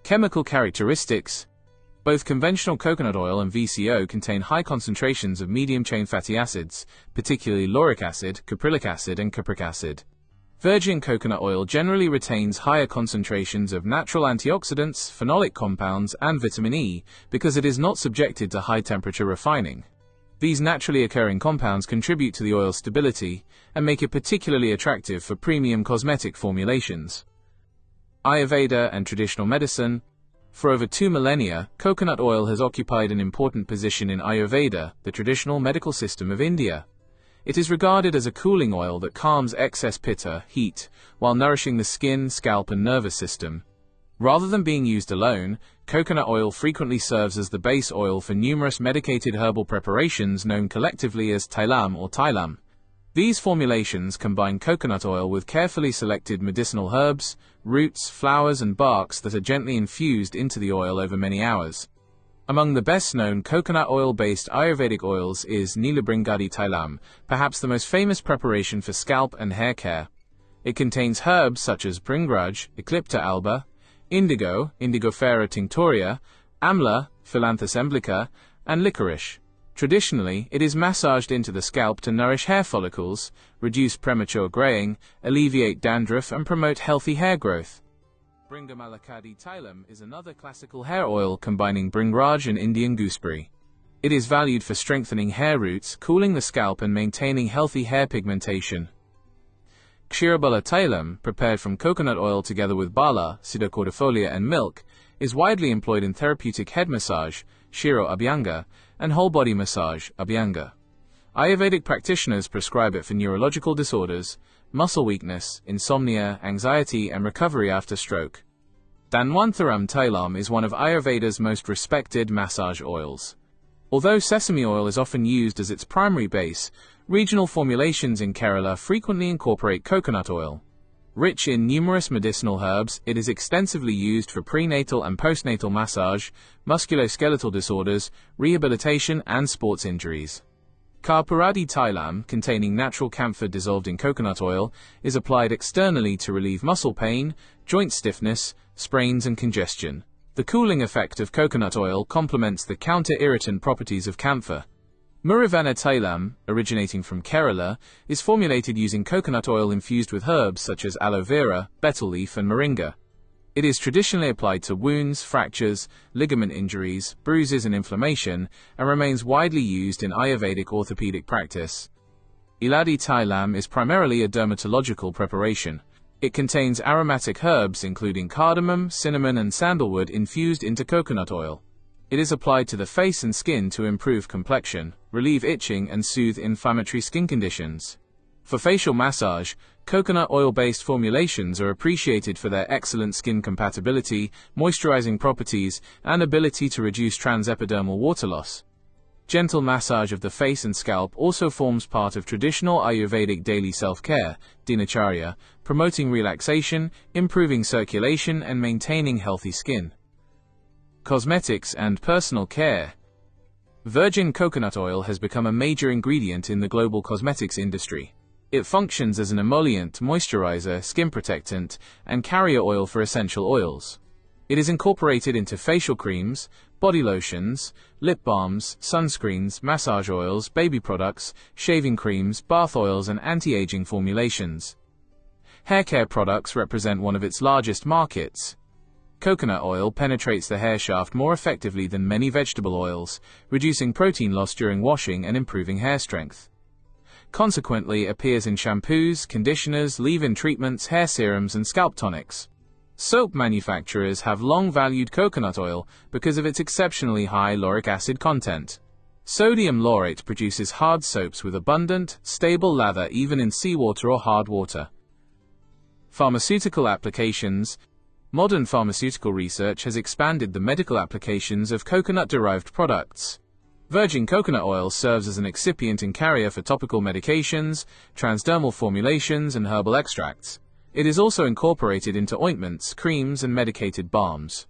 Chemical characteristics. Both conventional coconut oil and VCO contain high concentrations of medium-chain fatty acids, particularly lauric acid, caprylic acid, and cupric acid. Virgin coconut oil generally retains higher concentrations of natural antioxidants, phenolic compounds, and vitamin E because it is not subjected to high-temperature refining. These naturally occurring compounds contribute to the oil's stability and make it particularly attractive for premium cosmetic formulations. Ayurveda and traditional medicine. For over 2 millennia, coconut oil has occupied an important position in Ayurveda, the traditional medical system of India. It is regarded as a cooling oil that calms excess pitta, heat, while nourishing the skin, scalp, and nervous system. Rather than being used alone, coconut oil frequently serves as the base oil for numerous medicated herbal preparations known collectively as tailam or thailam. These formulations combine coconut oil with carefully selected medicinal herbs, roots, flowers, and barks that are gently infused into the oil over many hours. Among the best-known coconut oil-based Ayurvedic oils is Neelabhringadi Thailam, perhaps the most famous preparation for scalp and hair care. It contains herbs such as bringraj, Eclipta alba, indigo, Indigofera tinctoria, amla, Philanthus emblica, and licorice. Traditionally, it is massaged into the scalp to nourish hair follicles, reduce premature graying, alleviate dandruff, and promote healthy hair growth. Bringamalakadi Tailam is another classical hair oil combining bringraj and Indian gooseberry. It is valued for strengthening hair roots, cooling the scalp, and maintaining healthy hair pigmentation. Kshirobola Tailam, prepared from coconut oil together with bala, Pseudocordifolia, and milk, is widely employed in therapeutic head massage, Shiro Abhyanga, and whole-body massage, Abhyanga. Ayurvedic practitioners prescribe it for neurological disorders, muscle weakness, insomnia, anxiety, and recovery after stroke. Dhanwantaram Tailam is one of Ayurveda's most respected massage oils. Although sesame oil is often used as its primary base, regional formulations in Kerala frequently incorporate coconut oil. Rich in numerous medicinal herbs, it is extensively used for prenatal and postnatal massage, musculoskeletal disorders, rehabilitation, and sports injuries. Karpuradi Tailam, containing natural camphor dissolved in coconut oil, is applied externally to relieve muscle pain, joint stiffness, sprains, and congestion. The cooling effect of coconut oil complements the counter-irritant properties of camphor. Murivana Tailam, originating from Kerala, is formulated using coconut oil infused with herbs such as aloe vera, betel leaf, and moringa. It is traditionally applied to wounds, fractures, ligament injuries, bruises, and inflammation, and remains widely used in Ayurvedic orthopedic practice. Iladi Tailam is primarily a dermatological preparation. It contains aromatic herbs including cardamom, cinnamon, and sandalwood infused into coconut oil. It is applied to the face and skin to improve complexion, relieve itching, and soothe inflammatory skin conditions. For facial massage, coconut oil-based formulations are appreciated for their excellent skin compatibility, moisturizing properties, and ability to reduce transepidermal water loss. Gentle massage of the face and scalp also forms part of traditional Ayurvedic daily self-care, dinacharya, promoting relaxation, improving circulation, and maintaining healthy skin. Cosmetics and personal care. Virgin coconut oil has become a major ingredient in the global cosmetics industry. It functions as an emollient, moisturizer, skin protectant, and carrier oil for essential oils. It is incorporated into facial creams, body lotions, lip balms, sunscreens, massage oils, baby products, shaving creams, bath oils, and anti-aging formulations. Hair care products represent one of its largest markets. Coconut oil penetrates the hair shaft more effectively than many vegetable oils, reducing protein loss during washing and improving hair strength. Consequently, it appears in shampoos, conditioners, leave-in treatments, hair serums, and scalp tonics. Soap manufacturers have long valued coconut oil because of its exceptionally high lauric acid content. Sodium laurate produces hard soaps with abundant, stable lather even in seawater or hard water. Pharmaceutical applications. Modern pharmaceutical research has expanded the medical applications of coconut-derived products. Virgin coconut oil serves as an excipient and carrier for topical medications, transdermal formulations, and herbal extracts. It is also incorporated into ointments, creams, and medicated balms.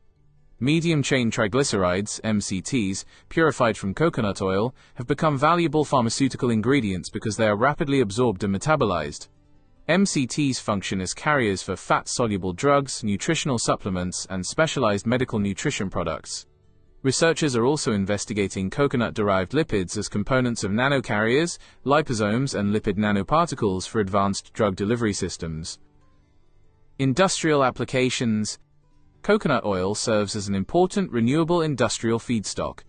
Medium-chain triglycerides, MCTs, purified from coconut oil, have become valuable pharmaceutical ingredients because they are rapidly absorbed and metabolized. MCTs function as carriers for fat-soluble drugs, nutritional supplements, and specialized medical nutrition products. Researchers are also investigating coconut-derived lipids as components of nanocarriers, liposomes, and lipid nanoparticles for advanced drug delivery systems. Industrial applications. Coconut oil serves as an important renewable industrial feedstock.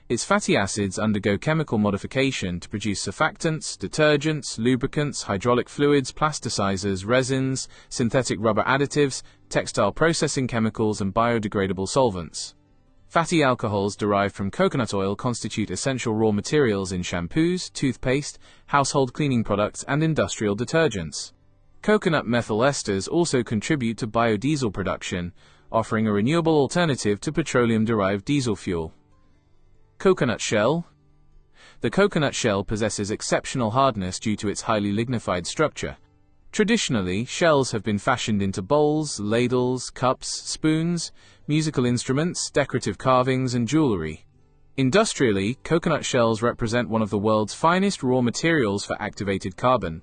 Its fatty acids undergo chemical modification to produce surfactants, detergents, lubricants, hydraulic fluids, plasticizers, resins, synthetic rubber additives, textile processing chemicals, and biodegradable solvents. Fatty alcohols derived from coconut oil constitute essential raw materials in shampoos, toothpaste, household cleaning products, and industrial detergents. Coconut methyl esters also contribute to biodiesel production, offering a renewable alternative to petroleum-derived diesel fuel. Coconut shell. The coconut shell possesses exceptional hardness due to its highly lignified structure. Traditionally, shells have been fashioned into bowls, ladles, cups, spoons, musical instruments, decorative carvings, and jewelry. Industrially, coconut shells represent one of the world's finest raw materials for activated carbon.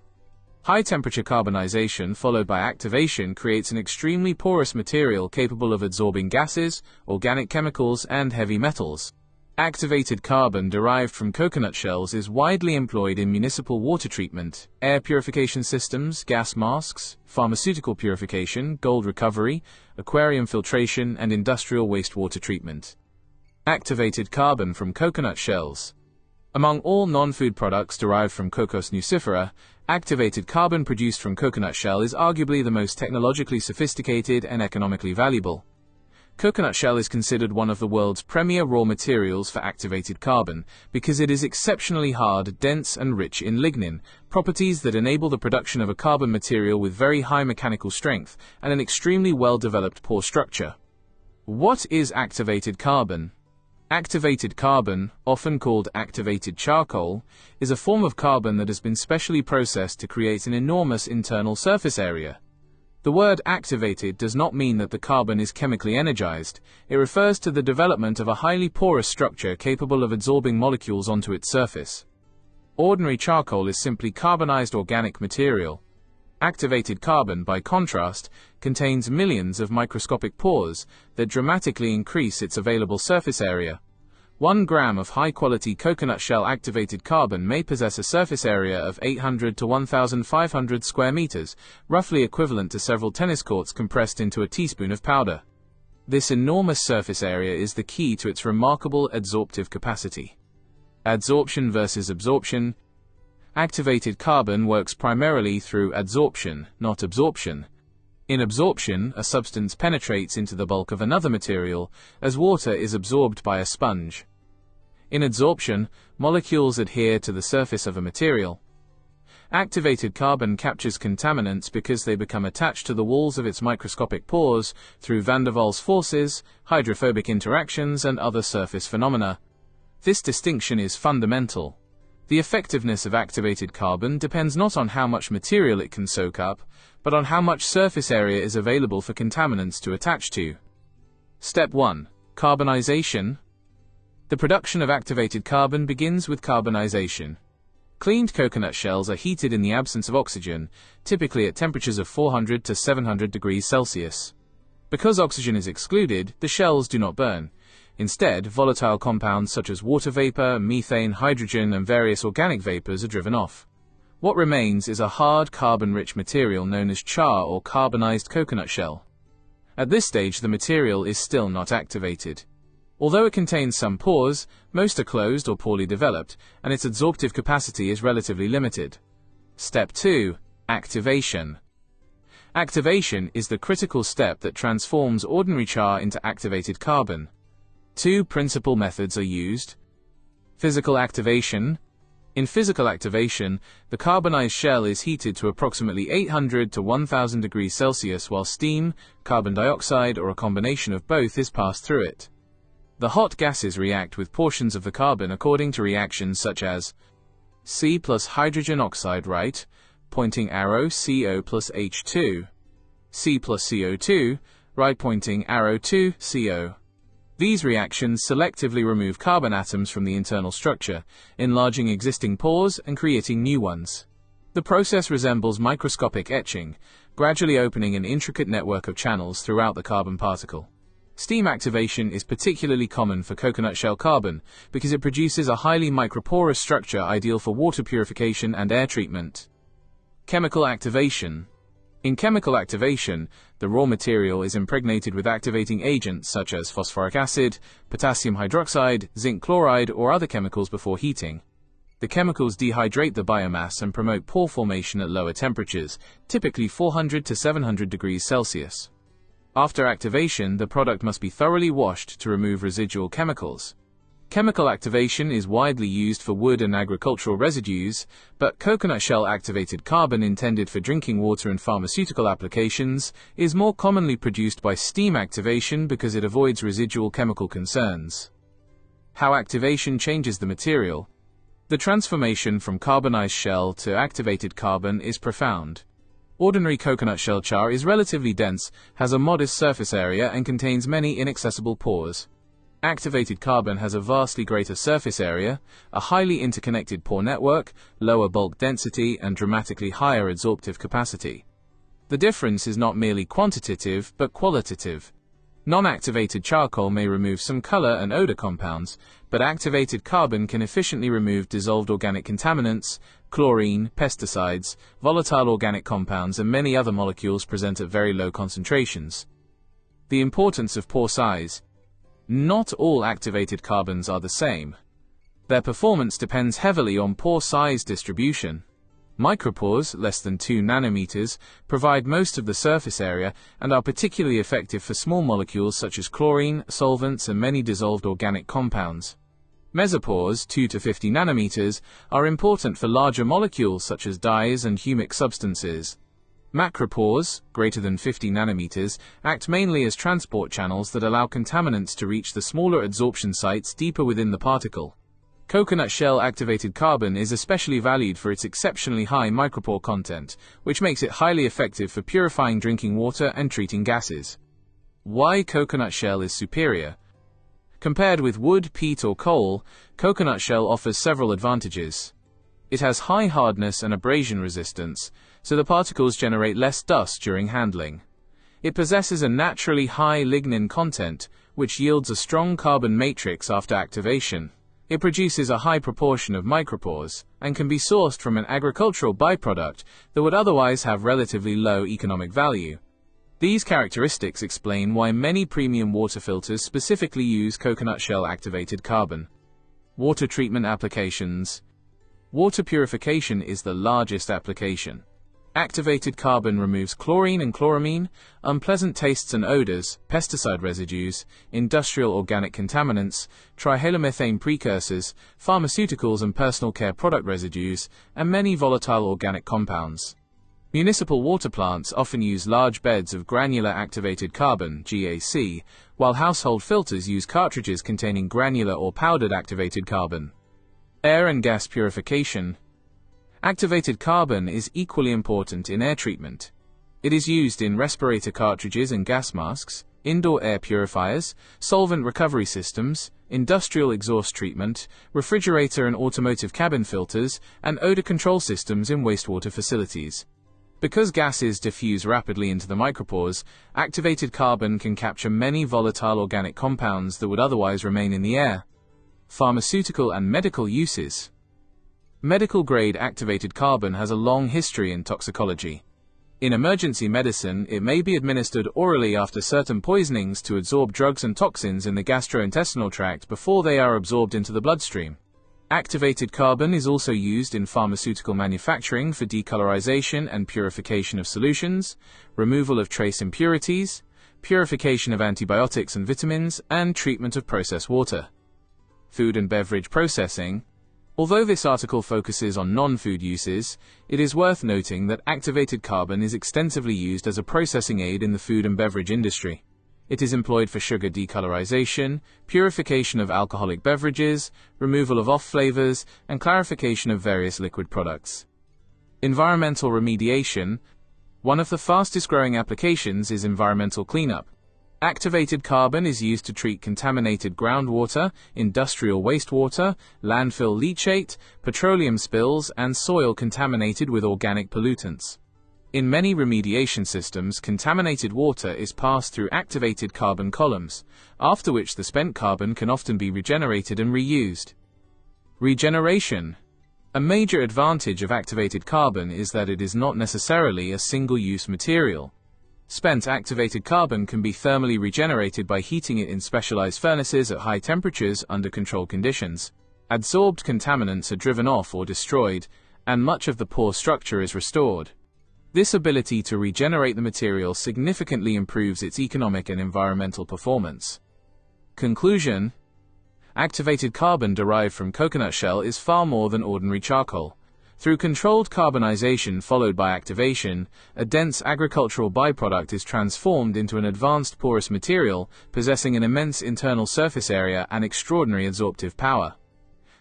High-temperature carbonization followed by activation creates an extremely porous material capable of absorbing gases, organic chemicals, and heavy metals. Activated carbon derived from coconut shells is widely employed in municipal water treatment, air purification systems, gas masks, pharmaceutical purification, gold recovery, aquarium filtration, and industrial wastewater treatment. Activated carbon from coconut shells. Among all non-food products derived from Cocos nucifera, activated carbon produced from coconut shell is arguably the most technologically sophisticated and economically valuable. Coconut shell is considered one of the world's premier raw materials for activated carbon because it is exceptionally hard, dense, and rich in lignin, properties that enable the production of a carbon material with very high mechanical strength and an extremely well-developed pore structure. What is activated carbon? Activated carbon, often called activated charcoal, is a form of carbon that has been specially processed to create an enormous internal surface area. The word activated does not mean that the carbon is chemically energized. It refers to the development of a highly porous structure capable of absorbing molecules onto its surface. Ordinary charcoal is simply carbonized organic material. Activated carbon, by contrast, contains millions of microscopic pores that dramatically increase its available surface area. 1 gram of high-quality coconut shell activated carbon may possess a surface area of 800 to 1,500 square meters, roughly equivalent to several tennis courts compressed into a teaspoon of powder. This enormous surface area is the key to its remarkable adsorptive capacity. Adsorption versus absorption. Activated carbon works primarily through adsorption, not absorption. In absorption, a substance penetrates into the bulk of another material, as water is absorbed by a sponge. In adsorption, molecules adhere to the surface of a material. Activated carbon captures contaminants because they become attached to the walls of its microscopic pores through van der Waals forces, hydrophobic interactions, and other surface phenomena. This distinction is fundamental. The effectiveness of activated carbon depends not on how much material it can soak up, but on how much surface area is available for contaminants to attach to. Step 1. Carbonization. The production of activated carbon begins with carbonization. Cleaned coconut shells are heated in the absence of oxygen, typically at temperatures of 400 to 700 degrees Celsius. Because oxygen is excluded, the shells do not burn. Instead, volatile compounds such as water vapor, methane, hydrogen, and various organic vapors are driven off. What remains is a hard, carbon-rich material known as char or carbonized coconut shell. At this stage, the material is still not activated. Although it contains some pores, most are closed or poorly developed, and its adsorptive capacity is relatively limited. Step 2. Activation. Activation is the critical step that transforms ordinary char into activated carbon. 2 principal methods are used. Physical activation. In physical activation, the carbonized shell is heated to approximately 800 to 1000 degrees Celsius while steam, carbon dioxide, or a combination of both is passed through it. The hot gases react with portions of the carbon according to reactions such as C plus hydrogen oxide right, pointing arrow CO plus H2, C plus CO2, right pointing arrow to CO. These reactions selectively remove carbon atoms from the internal structure, enlarging existing pores and creating new ones. The process resembles microscopic etching, gradually opening an intricate network of channels throughout the carbon particle. Steam activation is particularly common for coconut shell carbon because it produces a highly microporous structure ideal for water purification and air treatment. Chemical activation. In chemical activation, the raw material is impregnated with activating agents such as phosphoric acid, potassium hydroxide, zinc chloride, or other chemicals before heating. The chemicals dehydrate the biomass and promote pore formation at lower temperatures, typically 400 to 700 degrees Celsius. After activation, the product must be thoroughly washed to remove residual chemicals. Chemical activation is widely used for wood and agricultural residues, but coconut shell activated carbon intended for drinking water and pharmaceutical applications is more commonly produced by steam activation because it avoids residual chemical concerns. How activation changes the material. The transformation from carbonized shell to activated carbon is profound. Ordinary coconut shell char is relatively dense, has a modest surface area, and contains many inaccessible pores. Activated carbon has a vastly greater surface area, a highly interconnected pore network, lower bulk density, and dramatically higher adsorptive capacity. The difference is not merely quantitative, but qualitative. Non-activated charcoal may remove some color and odor compounds, but activated carbon can efficiently remove dissolved organic contaminants, chlorine, pesticides, volatile organic compounds, and many other molecules present at very low concentrations. The importance of pore size. Not all activated carbons are the same. Their performance depends heavily on pore size distribution. Micropores, less than 2 nanometers, provide most of the surface area and are particularly effective for small molecules such as chlorine, solvents, and many dissolved organic compounds. Mesopores, 2 to 50 nanometers, are important for larger molecules such as dyes and humic substances. Macropores, greater than 50 nanometers, act mainly as transport channels that allow contaminants to reach the smaller adsorption sites deeper within the particle. Coconut shell activated carbon is especially valued for its exceptionally high micropore content, which makes it highly effective for purifying drinking water and treating gases. Why coconut shell is superior? Compared with wood, peat, or coal, coconut shell offers several advantages. It has high hardness and abrasion resistance, so the particles generate less dust during handling. It possesses a naturally high lignin content, which yields a strong carbon matrix after activation. It produces a high proportion of micropores, and can be sourced from an agricultural byproduct that would otherwise have relatively low economic value. These characteristics explain why many premium water filters specifically use coconut shell activated carbon. Water treatment applications. Water purification is the largest application. Activated carbon removes chlorine and chloramine, unpleasant tastes and odors, pesticide residues, industrial organic contaminants, trihalomethane precursors, pharmaceuticals and personal care product residues, and many volatile organic compounds. Municipal water plants often use large beds of granular activated carbon (GAC), while household filters use cartridges containing granular or powdered activated carbon. Air and gas purification. Activated carbon is equally important in air treatment. It is used in respirator cartridges and gas masks, indoor air purifiers, solvent recovery systems, industrial exhaust treatment, refrigerator and automotive cabin filters, and odor control systems in wastewater facilities. Because gases diffuse rapidly into the micropores, activated carbon can capture many volatile organic compounds that would otherwise remain in the air. Pharmaceutical and medical uses. Medical-grade activated carbon has a long history in toxicology. In emergency medicine, it may be administered orally after certain poisonings to absorb drugs and toxins in the gastrointestinal tract before they are absorbed into the bloodstream. Activated carbon is also used in pharmaceutical manufacturing for decolorization and purification of solutions, removal of trace impurities, purification of antibiotics and vitamins, and treatment of processed water. Food and beverage processing. Although this article focuses on non-food uses, it is worth noting that activated carbon is extensively used as a processing aid in the food and beverage industry. It is employed for sugar decolorization, purification of alcoholic beverages, removal of off flavors, and clarification of various liquid products. Environmental remediation. One of the fastest growing applications is environmental cleanup. Activated carbon is used to treat contaminated groundwater, industrial wastewater, landfill leachate, petroleum spills, and soil contaminated with organic pollutants. In many remediation systems, contaminated water is passed through activated carbon columns, after which the spent carbon can often be regenerated and reused. Regeneration. A major advantage of activated carbon is that it is not necessarily a single-use material. Spent activated carbon can be thermally regenerated by heating it in specialized furnaces at high temperatures under controlled conditions. Adsorbed contaminants are driven off or destroyed, and much of the pore structure is restored. This ability to regenerate the material significantly improves its economic and environmental performance. Conclusion: activated carbon derived from coconut shell is far more than ordinary charcoal. Through controlled carbonization followed by activation, a dense agricultural byproduct is transformed into an advanced porous material possessing an immense internal surface area and extraordinary adsorptive power.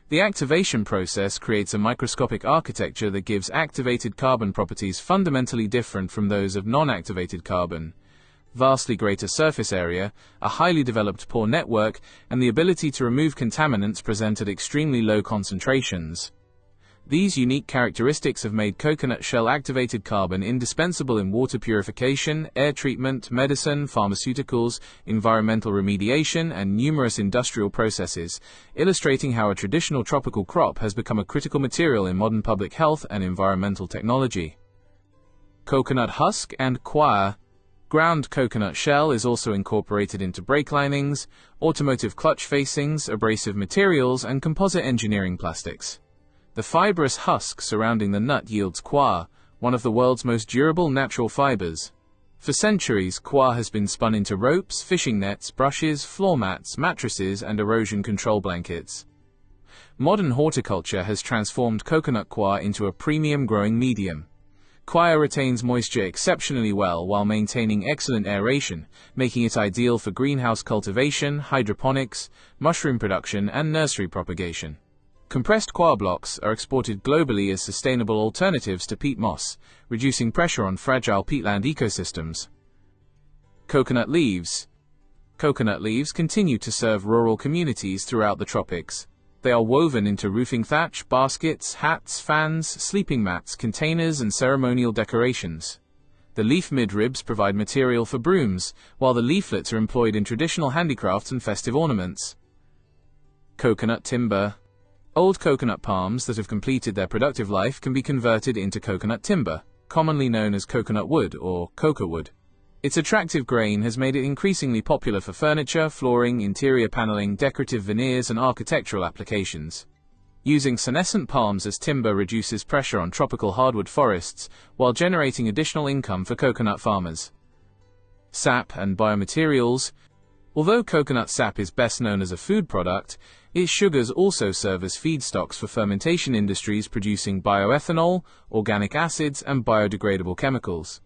The activation process creates a microscopic architecture that gives activated carbon properties fundamentally different from those of non-activated carbon. vastly greater surface area, a highly developed pore network, and the ability to remove contaminants present at extremely low concentrations. These unique characteristics have made coconut shell-activated carbon indispensable in water purification, air treatment, medicine, pharmaceuticals, environmental remediation, and numerous industrial processes, illustrating how a traditional tropical crop has become a critical material in modern public health and environmental technology. Coconut husk and coir. Ground coconut shell is also incorporated into brake linings, automotive clutch facings, abrasive materials, and composite engineering plastics. The fibrous husk surrounding the nut yields coir, one of the world's most durable natural fibers. For centuries, coir has been spun into ropes, fishing nets, brushes, floor mats, mattresses, and erosion control blankets. Modern horticulture has transformed coconut coir into a premium growing medium. Coir retains moisture exceptionally well while maintaining excellent aeration, making it ideal for greenhouse cultivation, hydroponics, mushroom production, and nursery propagation. Compressed coir blocks are exported globally as sustainable alternatives to peat moss, reducing pressure on fragile peatland ecosystems. Coconut leaves. Coconut leaves continue to serve rural communities throughout the tropics. They are woven into roofing thatch, baskets, hats, fans, sleeping mats, containers, and ceremonial decorations. The leaf midribs provide material for brooms, while the leaflets are employed in traditional handicrafts and festive ornaments. Coconut timber. Old coconut palms that have completed their productive life can be converted into coconut timber, commonly known as coconut wood or cocoa wood. Its attractive grain has made it increasingly popular for furniture, flooring, interior paneling, decorative veneers, and architectural applications. Using senescent palms as timber reduces pressure on tropical hardwood forests while generating additional income for coconut farmers. Sap and biomaterials. Although coconut sap is best known as a food product, its sugars also serve as feedstocks for fermentation industries producing bioethanol, organic acids, and biodegradable chemicals.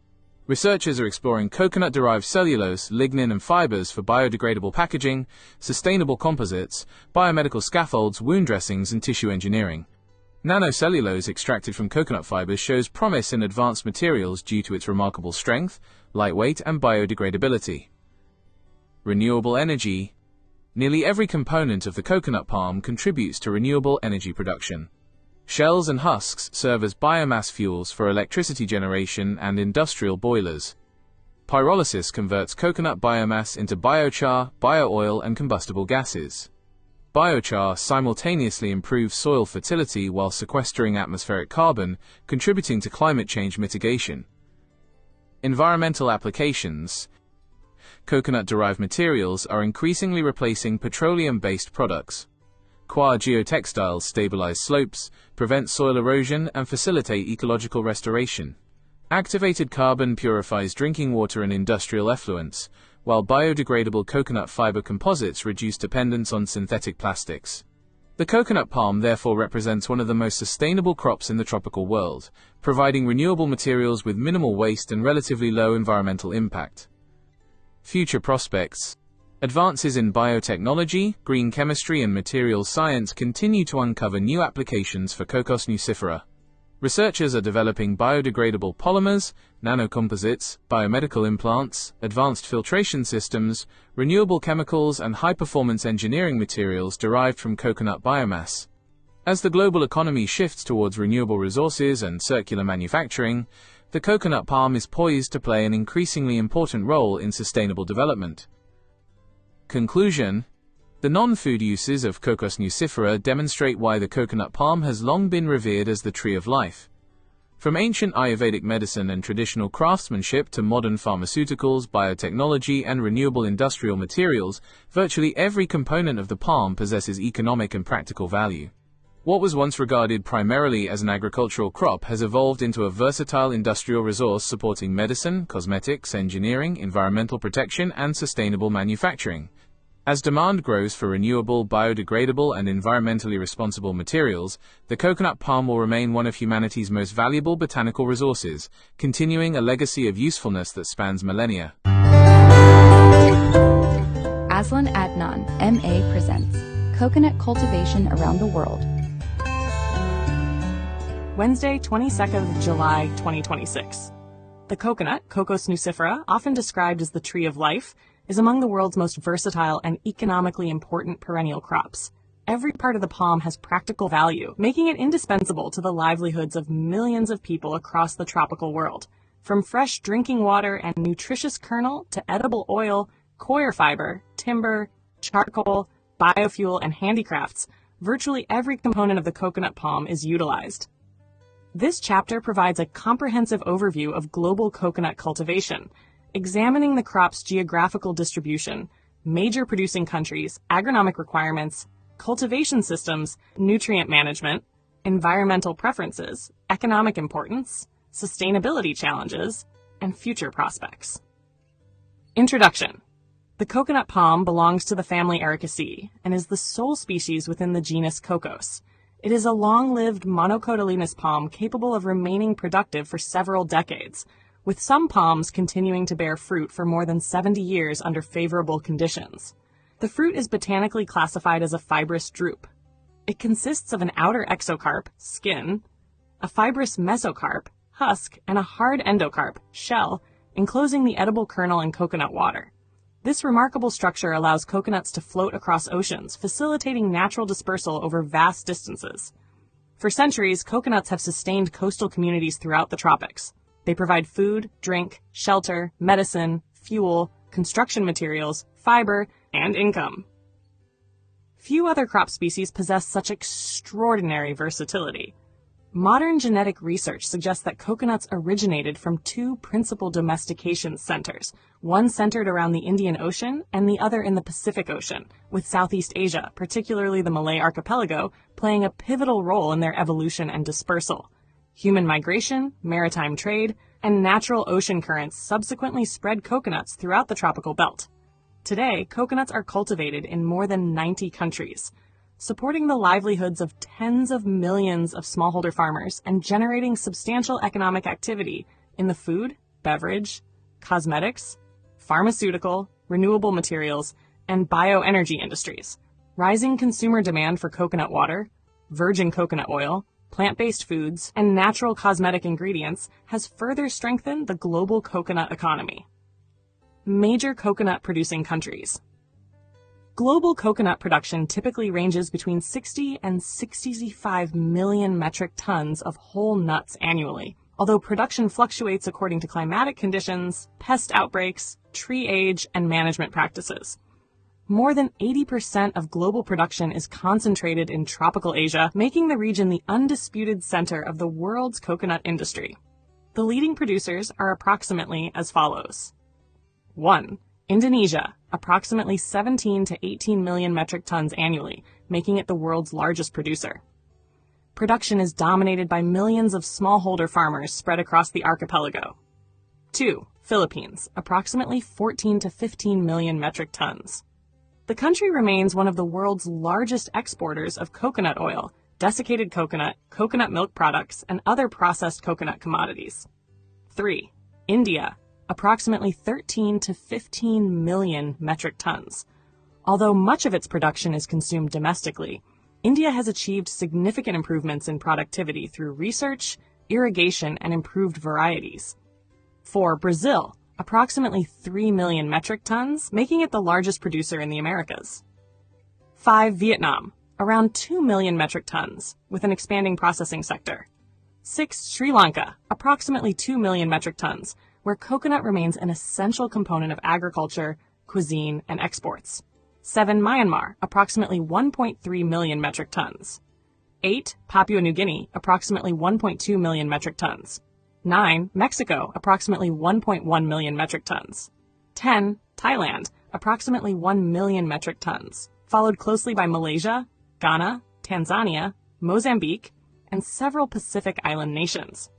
Researchers are exploring coconut-derived cellulose, lignin, and fibers for biodegradable packaging, sustainable composites, biomedical scaffolds, wound dressings, and tissue engineering. Nanocellulose extracted from coconut fibers shows promise in advanced materials due to its remarkable strength, lightweight, and biodegradability. Renewable energy. Nearly every component of the coconut palm contributes to renewable energy production. Shells and husks serve as biomass fuels for electricity generation and industrial boilers. Pyrolysis converts coconut biomass into biochar, bio-oil, and combustible gases. Biochar simultaneously improves soil fertility while sequestering atmospheric carbon, contributing to climate change mitigation. Environmental applications. Coconut-derived materials are increasingly replacing petroleum-based products. Coir geotextiles stabilize slopes, prevent soil erosion, and facilitate ecological restoration. Activated carbon purifies drinking water and industrial effluents, while biodegradable coconut fiber composites reduce dependence on synthetic plastics. The coconut palm therefore represents one of the most sustainable crops in the tropical world, providing renewable materials with minimal waste and relatively low environmental impact. Future prospects. Advances in biotechnology, green chemistry, and materials science continue to uncover new applications for Cocos nucifera. Researchers are developing biodegradable polymers, nanocomposites, biomedical implants, advanced filtration systems, renewable chemicals, and high-performance engineering materials derived from coconut biomass. As the global economy shifts towards renewable resources and circular manufacturing, the coconut palm is poised to play an increasingly important role in sustainable development. Conclusion. The non-food uses of Cocos nucifera demonstrate why the coconut palm has long been revered as the tree of life. From ancient Ayurvedic medicine and traditional craftsmanship to modern pharmaceuticals, biotechnology, and renewable industrial materials, virtually every component of the palm possesses economic and practical value. What was once regarded primarily as an agricultural crop has evolved into a versatile industrial resource supporting medicine, cosmetics, engineering, environmental protection, and sustainable manufacturing. As demand grows for renewable, biodegradable, and environmentally responsible materials, the coconut palm will remain one of humanity's most valuable botanical resources, continuing a legacy of usefulness that spans millennia. Aslan Adnan, MA presents Coconut Cultivation Around the World. Wednesday, 22nd of July, 2026. The coconut, Cocos nucifera, often described as the tree of life, is among the world's most versatile and economically important perennial crops. Every part of the palm has practical value, making it indispensable to the livelihoods of millions of people across the tropical world. From fresh drinking water and nutritious kernel to edible oil, coir fiber, timber, charcoal, biofuel, and handicrafts, virtually every component of the coconut palm is utilized. This chapter provides a comprehensive overview of global coconut cultivation, examining the crop's geographical distribution, major producing countries, agronomic requirements, cultivation systems, nutrient management, environmental preferences, economic importance, sustainability challenges, and future prospects. Introduction. The coconut palm belongs to the family Ericaceae and is the sole species within the genus Cocos. It is a long-lived monocotyledonous palm capable of remaining productive for several decades, with some palms continuing to bear fruit for more than 70 years under favorable conditions. The fruit is botanically classified as a fibrous drupe. It consists of an outer exocarp, skin, a fibrous mesocarp, husk, and a hard endocarp, shell, enclosing the edible kernel and coconut water. This remarkable structure allows coconuts to float across oceans, facilitating natural dispersal over vast distances. For centuries, coconuts have sustained coastal communities throughout the tropics. They provide food, drink, shelter, medicine, fuel, construction materials, fiber, and income. Few other crop species possess such extraordinary versatility. Modern genetic research suggests that coconuts originated from two principal domestication centers, one centered around the Indian Ocean and the other in the Pacific Ocean, with Southeast Asia, particularly the Malay archipelago, playing a pivotal role in their evolution and dispersal. Human migration, maritime trade, and natural ocean currents subsequently spread coconuts throughout the tropical belt. Today, coconuts are cultivated in more than 90 countries, supporting the livelihoods of tens of millions of smallholder farmers and generating substantial economic activity in the food, beverage, cosmetics, pharmaceutical, renewable materials, and bioenergy industries. Rising consumer demand for coconut water, virgin coconut oil, plant-based foods, and natural cosmetic ingredients has further strengthened the global coconut economy. Major coconut-producing countries. Global coconut production typically ranges between 60 and 65 million metric tons of whole nuts annually, although production fluctuates according to climatic conditions, pest outbreaks, tree age, and management practices. More than 80% of global production is concentrated in tropical Asia, making the region the undisputed center of the world's coconut industry. The leading producers are approximately as follows. 1. Indonesia, approximately 17 to 18 million metric tons annually, making it the world's largest producer. Production is dominated by millions of smallholder farmers spread across the archipelago. 2. Philippines, approximately 14 to 15 million metric tons. The country remains one of the world's largest exporters of coconut oil, desiccated coconut, coconut milk products, and other processed coconut commodities. 3. India, approximately 13 to 15 million metric tons. Although much of its production is consumed domestically, India has achieved significant improvements in productivity through research, irrigation, and improved varieties. 4. Brazil, approximately 3 million metric tons, making it the largest producer in the Americas. 5. Vietnam, around 2 million metric tons, with an expanding processing sector. 6. Sri Lanka, approximately 2 million metric tons, where coconut remains an essential component of agriculture, cuisine, and exports. 7. Myanmar, approximately 1.3 million metric tons. 8. Papua New Guinea, approximately 1.2 million metric tons. 9. Mexico, approximately 1.1 million metric tons. 10. Thailand, approximately 1 million metric tons, followed closely by Malaysia, Ghana, Tanzania, Mozambique, and several Pacific Island nations.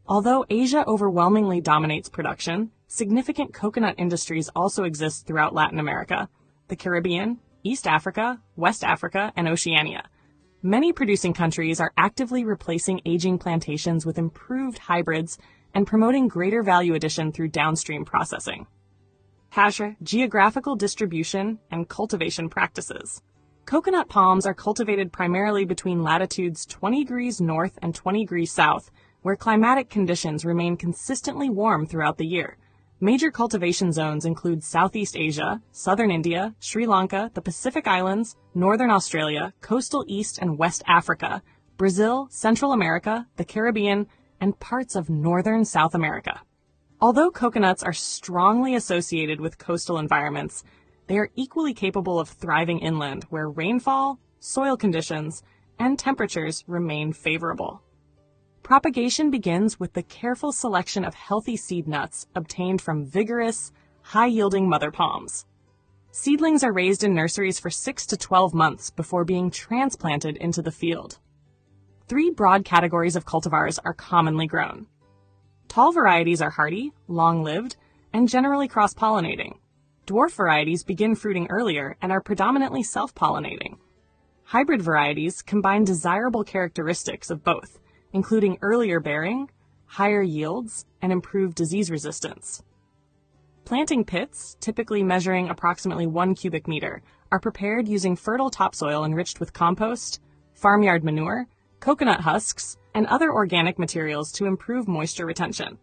Although Asia overwhelmingly dominates production, significant coconut industries also exist throughout Latin America, the Caribbean, East Africa, West Africa, and Oceania. Many producing countries are actively replacing aging plantations with improved hybrids and promoting greater value addition through downstream processing. Geographical distribution and cultivation practices. Coconut palms are cultivated primarily between latitudes 20 degrees north and 20 degrees south, where climatic conditions remain consistently warm throughout the year. Major cultivation zones include Southeast Asia, southern India, Sri Lanka, the Pacific Islands, northern Australia, coastal East and West Africa, Brazil, Central America, the Caribbean, and parts of northern South America. Although coconuts are strongly associated with coastal environments, they are equally capable of thriving inland where rainfall, soil conditions, and temperatures remain favorable. Propagation begins with the careful selection of healthy seed nuts obtained from vigorous, high-yielding mother palms. Seedlings are raised in nurseries for 6 to 12 months before being transplanted into the field. 3 broad categories of cultivars are commonly grown. Tall varieties are hardy, long-lived, and generally cross-pollinating. Dwarf varieties begin fruiting earlier and are predominantly self-pollinating. Hybrid varieties combine desirable characteristics of both, including earlier bearing, higher yields, and improved disease resistance. Planting pits, typically measuring approximately 1 cubic meter, are prepared using fertile topsoil enriched with compost, farmyard manure, coconut husks, and other organic materials to improve moisture retention.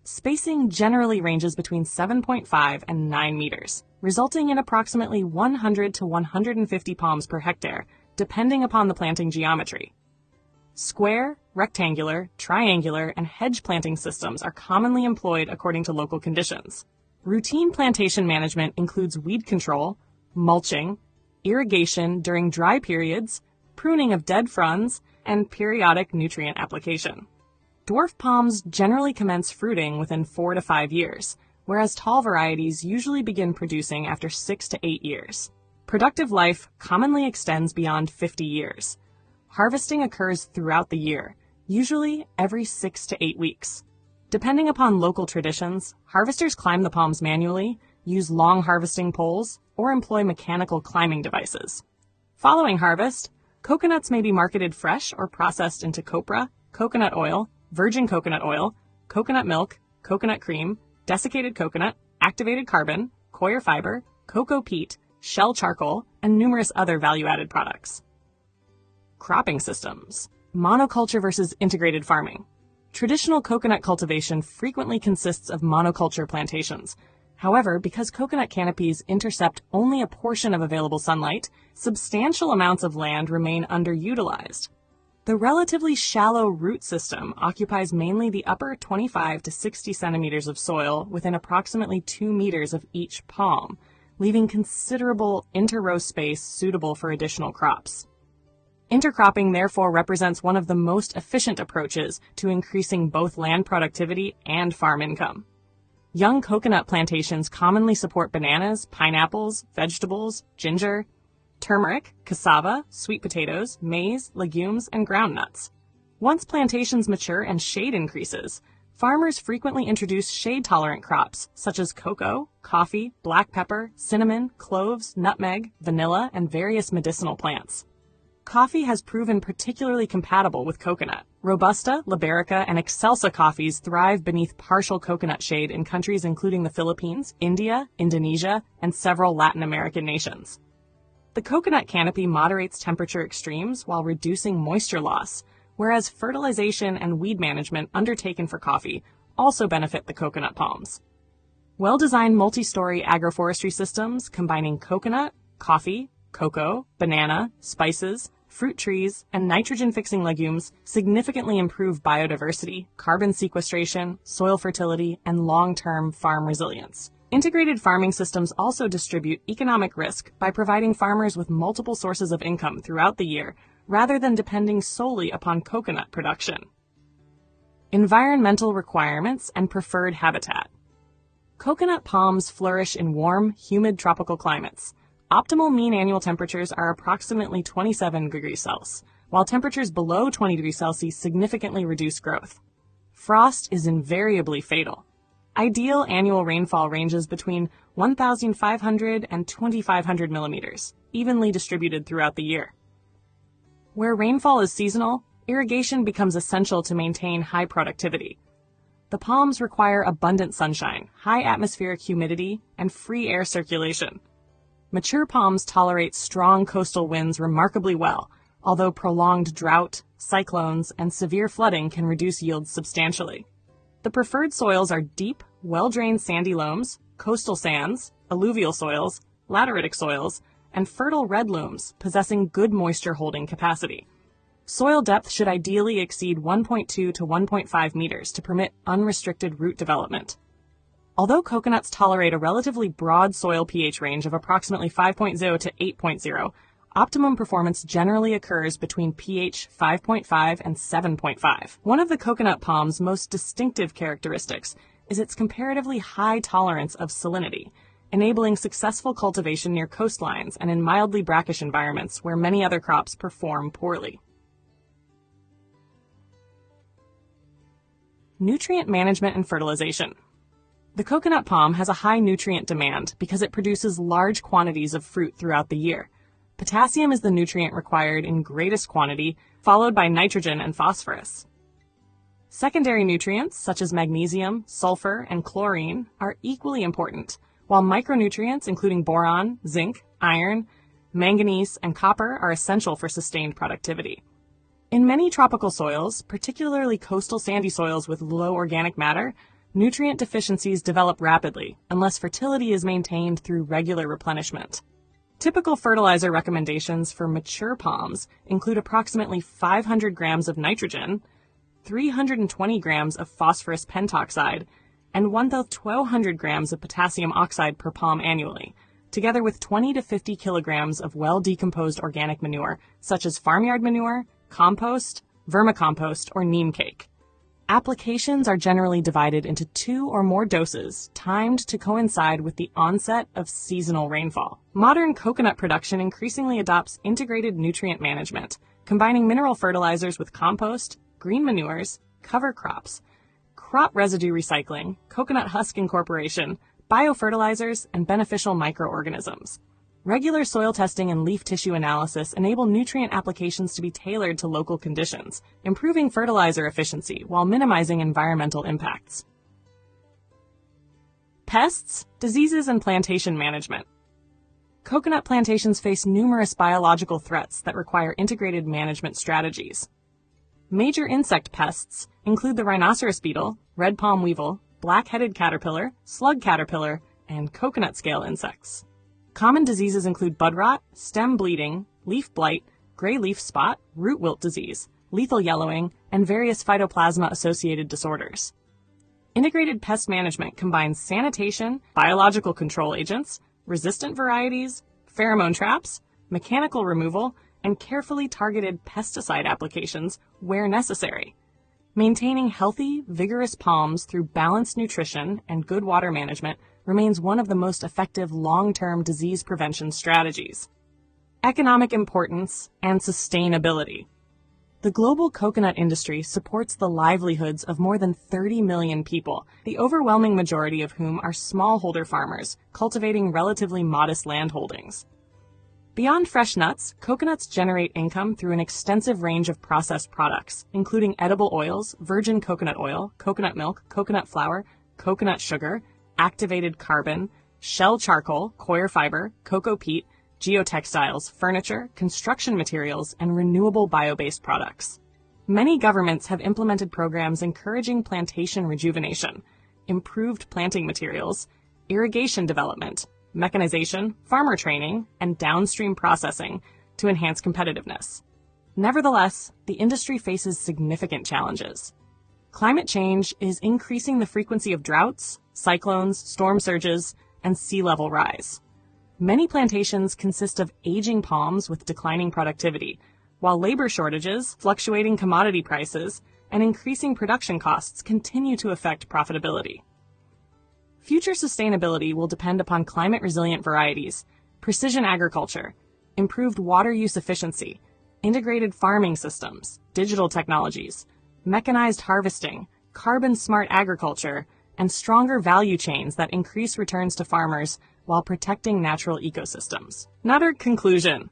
Spacing generally ranges between 7.5 and 9 meters, resulting in approximately 100 to 150 palms per hectare, depending upon the planting geometry. Square, rectangular, triangular, and hedge planting systems are commonly employed according to local conditions. Routine plantation management includes weed control, mulching, irrigation during dry periods, pruning of dead fronds, and periodic nutrient application. Dwarf palms generally commence fruiting within 4 to 5 years, whereas tall varieties usually begin producing after 6 to 8 years. Productive life commonly extends beyond 50 years. Harvesting occurs throughout the year, usually every 6 to 8 weeks. Depending upon local traditions, harvesters climb the palms manually, use long harvesting poles, or employ mechanical climbing devices. Following harvest, coconuts may be marketed fresh or processed into copra, coconut oil, virgin coconut oil, coconut milk, coconut cream, desiccated coconut, activated carbon, coir fiber, cocoa peat, shell charcoal, and numerous other value-added products. Cropping systems. Monoculture versus integrated farming. Traditional coconut cultivation frequently consists of monoculture plantations. However, because coconut canopies intercept only a portion of available sunlight, substantial amounts of land remain underutilized. The relatively shallow root system occupies mainly the upper 25 to 60 centimeters of soil within approximately 2 meters of each palm, leaving considerable inter-row space suitable for additional crops. Intercropping therefore represents one of the most efficient approaches to increasing both land productivity and farm income. Young coconut plantations commonly support bananas, pineapples, vegetables, ginger, turmeric, cassava, sweet potatoes, maize, legumes, and groundnuts. Once plantations mature and shade increases, farmers frequently introduce shade-tolerant crops such as cocoa, coffee, black pepper, cinnamon, cloves, nutmeg, vanilla, and various medicinal plants. Coffee has proven particularly compatible with coconut. Robusta, Liberica, and Excelsa coffees thrive beneath partial coconut shade in countries including the Philippines, India, Indonesia, and several Latin American nations. The coconut canopy moderates temperature extremes while reducing moisture loss, whereas fertilization and weed management undertaken for coffee also benefit the coconut palms. Well-designed multi-story agroforestry systems combining coconut, coffee, cocoa, banana, spices, fruit trees, and nitrogen-fixing legumes significantly improve biodiversity, carbon sequestration, soil fertility, and long-term farm resilience. Integrated farming systems also distribute economic risk by providing farmers with multiple sources of income throughout the year rather than depending solely upon coconut production. Environmental requirements and preferred habitat. Coconut palms flourish in warm, humid tropical climates. Optimal mean annual temperatures are approximately 27 degrees Celsius, while temperatures below 20 degrees Celsius significantly reduce growth. Frost is invariably fatal. Ideal annual rainfall ranges between 1,500 and 2,500 millimeters, evenly distributed throughout the year. Where rainfall is seasonal, irrigation becomes essential to maintain high productivity. The palms require abundant sunshine, high atmospheric humidity, and free air circulation. Mature palms tolerate strong coastal winds remarkably well, although prolonged drought, cyclones, and severe flooding can reduce yields substantially. The preferred soils are deep, well-drained sandy loams, coastal sands, alluvial soils, lateritic soils, and fertile red loams possessing good moisture holding capacity. Soil depth should ideally exceed 1.2 to 1.5 meters to permit unrestricted root development. Although coconuts tolerate a relatively broad soil pH range of approximately 5.0 to 8.0, optimum performance generally occurs between pH 5.5 and 7.5. One of the coconut palm's most distinctive characteristics is its comparatively high tolerance of salinity, enabling successful cultivation near coastlines and in mildly brackish environments where many other crops perform poorly. Nutrient management and fertilization. The coconut palm has a high nutrient demand because it produces large quantities of fruit throughout the year. Potassium is the nutrient required in greatest quantity, followed by nitrogen and phosphorus. Secondary nutrients such as magnesium, sulfur, and chlorine are equally important, while micronutrients including boron, zinc, iron, manganese, and copper are essential for sustained productivity. In many tropical soils, particularly coastal sandy soils with low organic matter, nutrient deficiencies develop rapidly unless fertility is maintained through regular replenishment. Typical fertilizer recommendations for mature palms include approximately 500 grams of nitrogen, 320 grams of phosphorus pentoxide, and 1,200 grams of potassium oxide per palm annually, together with 20 to 50 kilograms of well-decomposed organic manure, such as farmyard manure, compost, vermicompost, or neem cake. Applications are generally divided into 2 or more doses, timed to coincide with the onset of seasonal rainfall. Modern coconut production increasingly adopts integrated nutrient management, combining mineral fertilizers with compost, green manures, cover crops, crop residue recycling, coconut husk incorporation, biofertilizers, and beneficial microorganisms. Regular soil testing and leaf tissue analysis enable nutrient applications to be tailored to local conditions, improving fertilizer efficiency while minimizing environmental impacts. Pests, diseases, and plantation management. Coconut plantations face numerous biological threats that require integrated management strategies. Major insect pests include the rhinoceros beetle, red palm weevil, black-headed caterpillar, slug caterpillar, and coconut scale insects. Common diseases include bud rot, stem bleeding, leaf blight, gray leaf spot, root wilt disease, lethal yellowing, and various phytoplasma-associated disorders. Integrated pest management combines sanitation, biological control agents, resistant varieties, pheromone traps, mechanical removal, and carefully targeted pesticide applications where necessary. Maintaining healthy, vigorous palms through balanced nutrition and good water management remains one of the most effective long-term disease prevention strategies. Economic importance and sustainability. The global coconut industry supports the livelihoods of more than 30 million people, the overwhelming majority of whom are smallholder farmers cultivating relatively modest land holdings. Beyond fresh nuts, coconuts generate income through an extensive range of processed products, including edible oils, virgin coconut oil, coconut milk, coconut flour, coconut sugar, activated carbon, shell charcoal, coir fiber, cocoa peat, geotextiles, furniture, construction materials, and renewable bio-based products. Many governments have implemented programs encouraging plantation rejuvenation, improved planting materials, irrigation development, mechanization, farmer training, and downstream processing to enhance competitiveness. Nevertheless, the industry faces significant challenges. Climate change is increasing the frequency of droughts, cyclones, storm surges, and sea level rise. Many plantations consist of aging palms with declining productivity, while labor shortages, fluctuating commodity prices, and increasing production costs continue to affect profitability. Future sustainability will depend upon climate-resilient varieties, precision agriculture, improved water use efficiency, integrated farming systems, digital technologies, mechanized harvesting, carbon-smart agriculture, and stronger value chains that increase returns to farmers while protecting natural ecosystems. Another conclusion.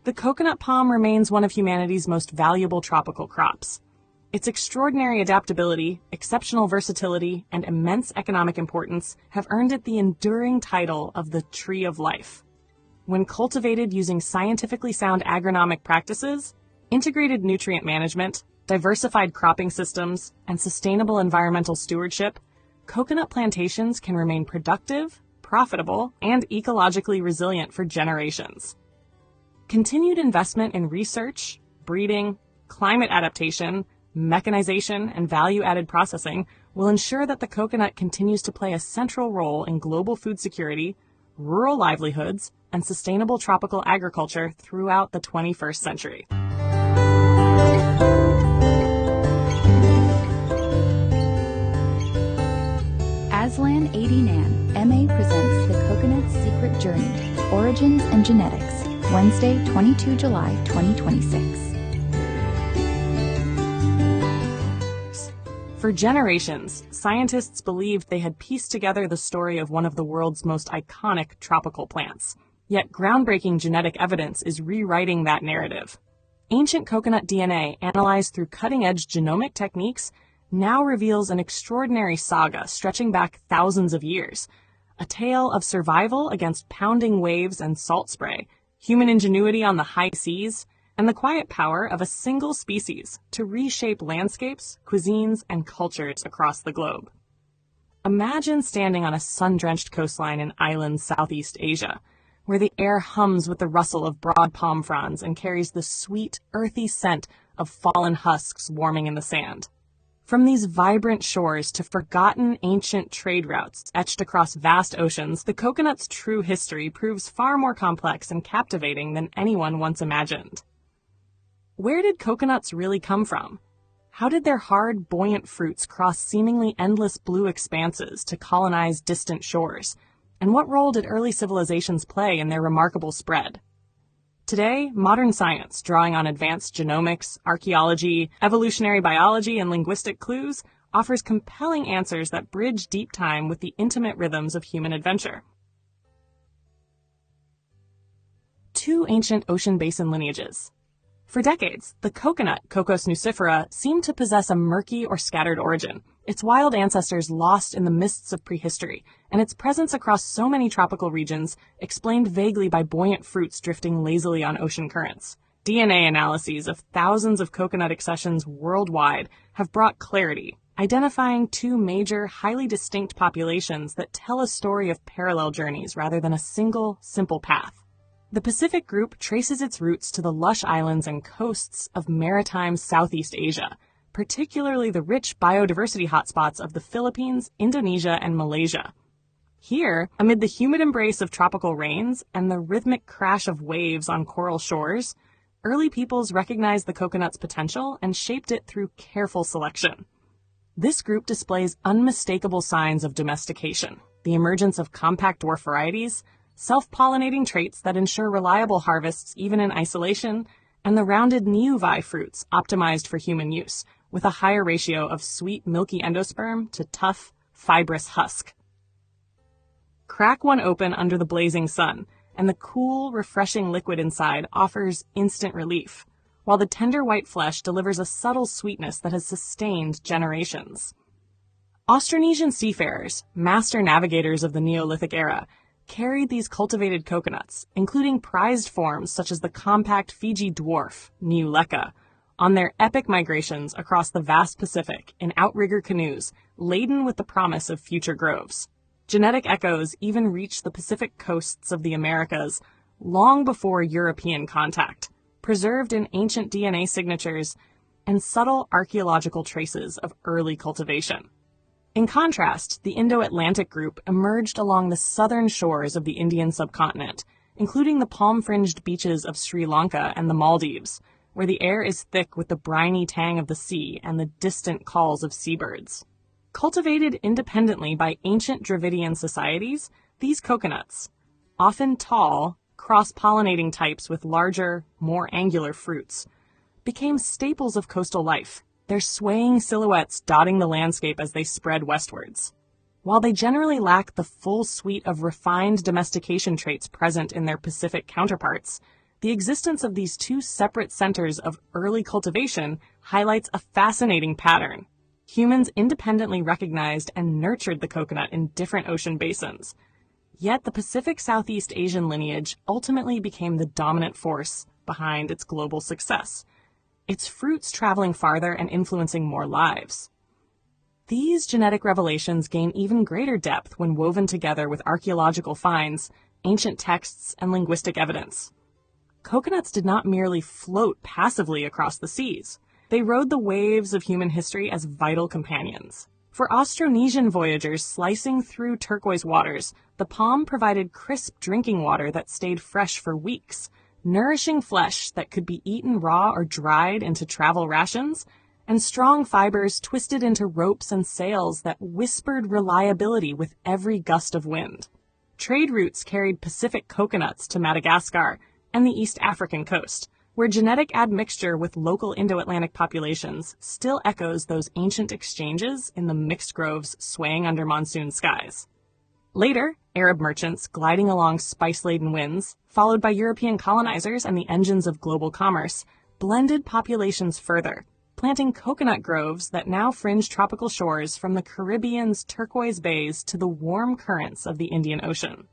The coconut palm remains one of humanity's most valuable tropical crops. Its extraordinary adaptability, exceptional versatility, and immense economic importance have earned it the enduring title of the Tree of Life. When cultivated using scientifically sound agronomic practices, integrated nutrient management, diversified cropping systems, and sustainable environmental stewardship, coconut plantations can remain productive, profitable, and ecologically resilient for generations. Continued investment in research, breeding, climate adaptation, mechanization, and value-added processing will ensure that the coconut continues to play a central role in global food security, rural livelihoods, and sustainable tropical agriculture throughout the 21st century. Aslan Adinan, MA presents The Coconut's Secret Journey, Origins and Genetics, Wednesday, 22 July 2026. For generations, scientists believed they had pieced together the story of one of the world's most iconic tropical plants. Yet groundbreaking genetic evidence is rewriting that narrative. Ancient coconut DNA, analyzed through cutting-edge genomic techniques, now reveals an extraordinary saga stretching back thousands of years. A tale of survival against pounding waves and salt spray, human ingenuity on the high seas, and the quiet power of a single species to reshape landscapes, cuisines, and cultures across the globe. Imagine standing on a sun-drenched coastline in island Southeast Asia, where the air hums with the rustle of broad palm fronds and carries the sweet, earthy scent of fallen husks warming in the sand. From these vibrant shores to forgotten ancient trade routes etched across vast oceans, the coconut's true history proves far more complex and captivating than anyone once imagined. Where did coconuts really come from? How did their hard, buoyant fruits cross seemingly endless blue expanses to colonize distant shores? And what role did early civilizations play in their remarkable spread? Today, modern science, drawing on advanced genomics, archaeology, evolutionary biology, and linguistic clues, offers compelling answers that bridge deep time with the intimate rhythms of human adventure. Two ancient ocean basin lineages. For decades, the coconut, Cocos nucifera, seemed to possess a murky or scattered origin, its wild ancestors lost in the mists of prehistory, and its presence across so many tropical regions explained vaguely by buoyant fruits drifting lazily on ocean currents. DNA analyses of thousands of coconut accessions worldwide have brought clarity, identifying two major, highly distinct populations that tell a story of parallel journeys rather than a single, simple path. The Pacific group traces its roots to the lush islands and coasts of maritime Southeast Asia, particularly the rich biodiversity hotspots of the Philippines, Indonesia, and Malaysia. Here, amid the humid embrace of tropical rains and the rhythmic crash of waves on coral shores, early peoples recognized the coconut's potential and shaped it through careful selection. This group displays unmistakable signs of domestication, the emergence of compact dwarf varieties, self-pollinating traits that ensure reliable harvests even in isolation, and the rounded neovi fruits optimized for human use, with a higher ratio of sweet, milky endosperm to tough, fibrous husk. Crack one open under the blazing sun, and the cool, refreshing liquid inside offers instant relief, while the tender white flesh delivers a subtle sweetness that has sustained generations. Austronesian seafarers, master navigators of the Neolithic era, carried these cultivated coconuts, including prized forms such as the compact Fiji dwarf, Niuleka, on their epic migrations across the vast Pacific in outrigger canoes laden with the promise of future groves. Genetic echoes even reached the Pacific coasts of the Americas long before European contact, preserved in ancient DNA signatures and subtle archaeological traces of early cultivation. In contrast, the Indo-Atlantic group emerged along the southern shores of the Indian subcontinent, including the palm-fringed beaches of Sri Lanka and the Maldives, where the air is thick with the briny tang of the sea and the distant calls of seabirds. Cultivated independently by ancient Dravidian societies, these coconuts, often tall, cross-pollinating types with larger, more angular fruits, became staples of coastal life, their swaying silhouettes dotting the landscape as they spread westwards. While they generally lack the full suite of refined domestication traits present in their Pacific counterparts, the existence of these two separate centers of early cultivation highlights a fascinating pattern. Humans independently recognized and nurtured the coconut in different ocean basins. Yet the Pacific Southeast Asian lineage ultimately became the dominant force behind its global success, its fruits traveling farther and influencing more lives. These genetic revelations gain even greater depth when woven together with archaeological finds, ancient texts, and linguistic evidence. Coconuts did not merely float passively across the seas. They rode the waves of human history as vital companions. For Austronesian voyagers slicing through turquoise waters, the palm provided crisp drinking water that stayed fresh for weeks, nourishing flesh that could be eaten raw or dried into travel rations, and strong fibers twisted into ropes and sails that whispered reliability with every gust of wind. Trade routes carried Pacific coconuts to Madagascar and the East African coast, where genetic admixture with local Indo-Atlantic populations still echoes those ancient exchanges in the mixed groves swaying under monsoon skies. Later, Arab merchants gliding along spice-laden winds, followed by European colonizers and the engines of global commerce, blended populations further, planting coconut groves that now fringe tropical shores from the Caribbean's turquoise bays to the warm currents of the Indian Ocean.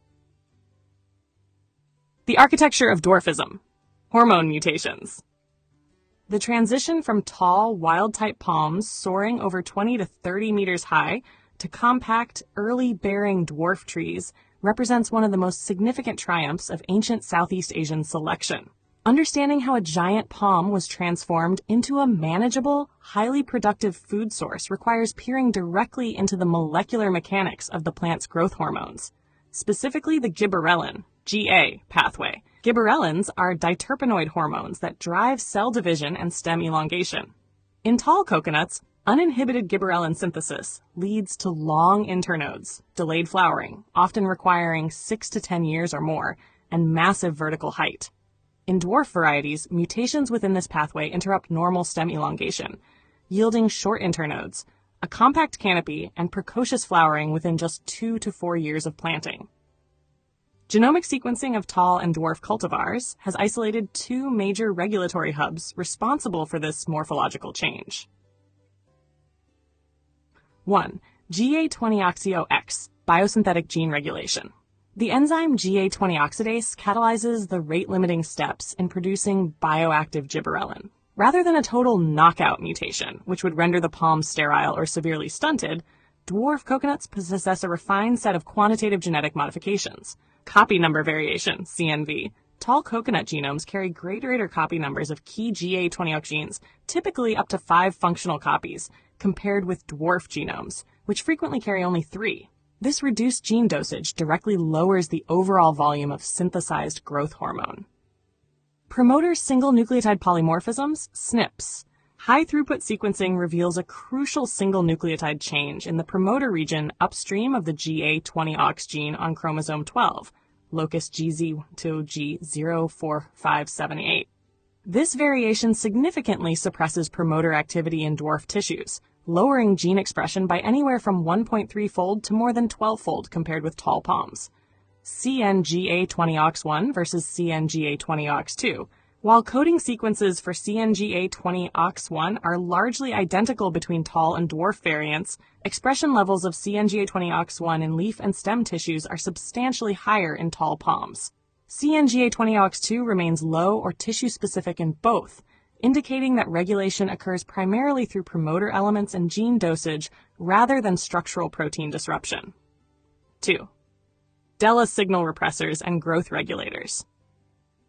The architecture of dwarfism. Hormone mutations. The transition from tall, wild-type palms soaring over 20 to 30 meters high to compact, early-bearing dwarf trees represents one of the most significant triumphs of ancient Southeast Asian selection. Understanding how a giant palm was transformed into a manageable, highly productive food source requires peering directly into the molecular mechanics of the plant's growth hormones, specifically the gibberellin, GA, pathway. Gibberellins are diterpenoid hormones that drive cell division and stem elongation. In tall coconuts, uninhibited gibberellin synthesis leads to long internodes, delayed flowering, often requiring 6 to 10 years or more, and massive vertical height. In dwarf varieties, mutations within this pathway interrupt normal stem elongation, yielding short internodes, a compact canopy, and precocious flowering within just 2 to 4 years of planting. Genomic sequencing of tall and dwarf cultivars has isolated 2 major regulatory hubs responsible for this morphological change. 1. GA20-oxio-X, biosynthetic gene regulation. The enzyme GA20 oxidase catalyzes the rate-limiting steps in producing bioactive gibberellin. Rather than a total knockout mutation, which would render the palm sterile or severely stunted, dwarf coconuts possess a refined set of quantitative genetic modifications. Copy number variation, CNV. Tall coconut genomes carry greater copy numbers of key GA20 genes, typically up to 5 functional copies, compared with dwarf genomes, which frequently carry only 3. This reduced gene dosage directly lowers the overall volume of synthesized growth hormone. Promoter single nucleotide polymorphisms, SNPs. High-throughput sequencing reveals a crucial single nucleotide change in the promoter region upstream of the GA20-OX gene on chromosome 12, locus GZ to G04578. This variation significantly suppresses promoter activity in dwarf tissues, lowering gene expression by anywhere from 1.3-fold to more than 12-fold compared with tall palms. CNGA20OX1 versus CNGA20OX2. While coding sequences for CNGA20OX1 are largely identical between tall and dwarf variants, expression levels of CNGA20OX1 in leaf and stem tissues are substantially higher in tall palms. CNGA20OX2 remains low or tissue-specific in both, indicating that regulation occurs primarily through promoter elements and gene dosage rather than structural protein disruption. 2. DELA signal repressors and growth regulators.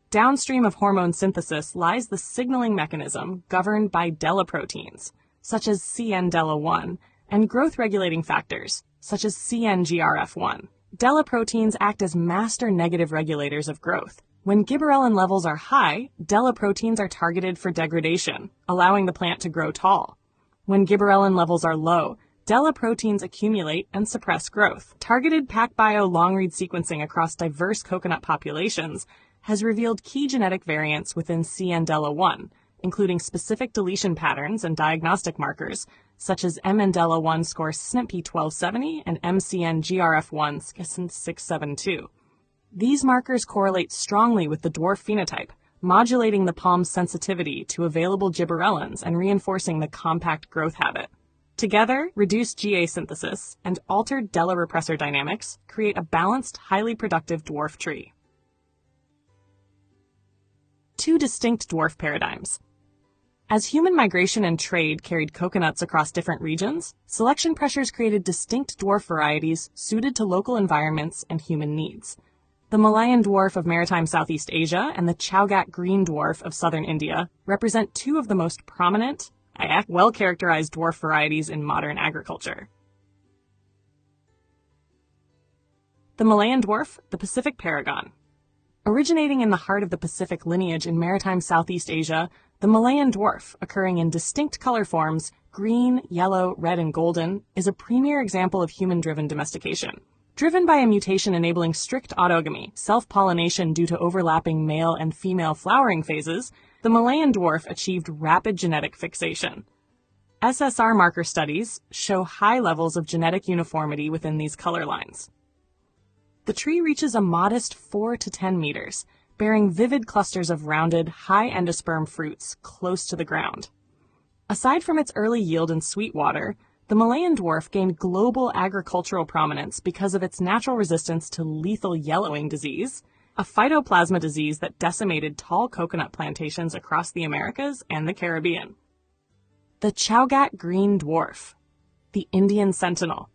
Downstream of hormone synthesis lies the signaling mechanism governed by DELA proteins, such as CN-DELA1, and growth-regulating factors, such as CNGRF1. DELA proteins act as master negative regulators of growth. When gibberellin levels are high, DELA proteins are targeted for degradation, allowing the plant to grow tall. When gibberellin levels are low, DELA proteins accumulate and suppress growth. Targeted PacBio long-read sequencing across diverse coconut populations has revealed key genetic variants within CN-DELA1, including specific deletion patterns and diagnostic markers, such as MN-DELA1 score SNP1270 and MCN-GRF1 SCN672. These markers correlate strongly with the dwarf phenotype, modulating the palm's sensitivity to available gibberellins and reinforcing the compact growth habit. Together, reduced GA synthesis and altered Della repressor dynamics create a balanced, highly productive dwarf tree. Two distinct dwarf paradigms. As human migration and trade carried coconuts across different regions, selection pressures created distinct dwarf varieties suited to local environments and human needs. The Malayan dwarf of maritime Southeast Asia and the Chowgat green dwarf of southern India represent two of the most prominent, well-characterized dwarf varieties in modern agriculture. The Malayan dwarf, the Pacific paragon. Originating in the heart of the Pacific lineage in maritime Southeast Asia, the Malayan dwarf, occurring in distinct color forms, green, yellow, red, and golden, is a premier example of human-driven domestication. Driven by a mutation enabling strict autogamy, self-pollination due to overlapping male and female flowering phases, the Malayan dwarf achieved rapid genetic fixation. SSR marker studies show high levels of genetic uniformity within these color lines. The tree reaches a modest 4 to 10 meters, bearing vivid clusters of rounded, high endosperm fruits close to the ground. Aside from its early yield in sweet water, the Malayan dwarf gained global agricultural prominence because of its natural resistance to lethal yellowing disease, a phytoplasma disease that decimated tall coconut plantations across the Americas and the Caribbean. The Chowgat green dwarf, the Indian sentinel.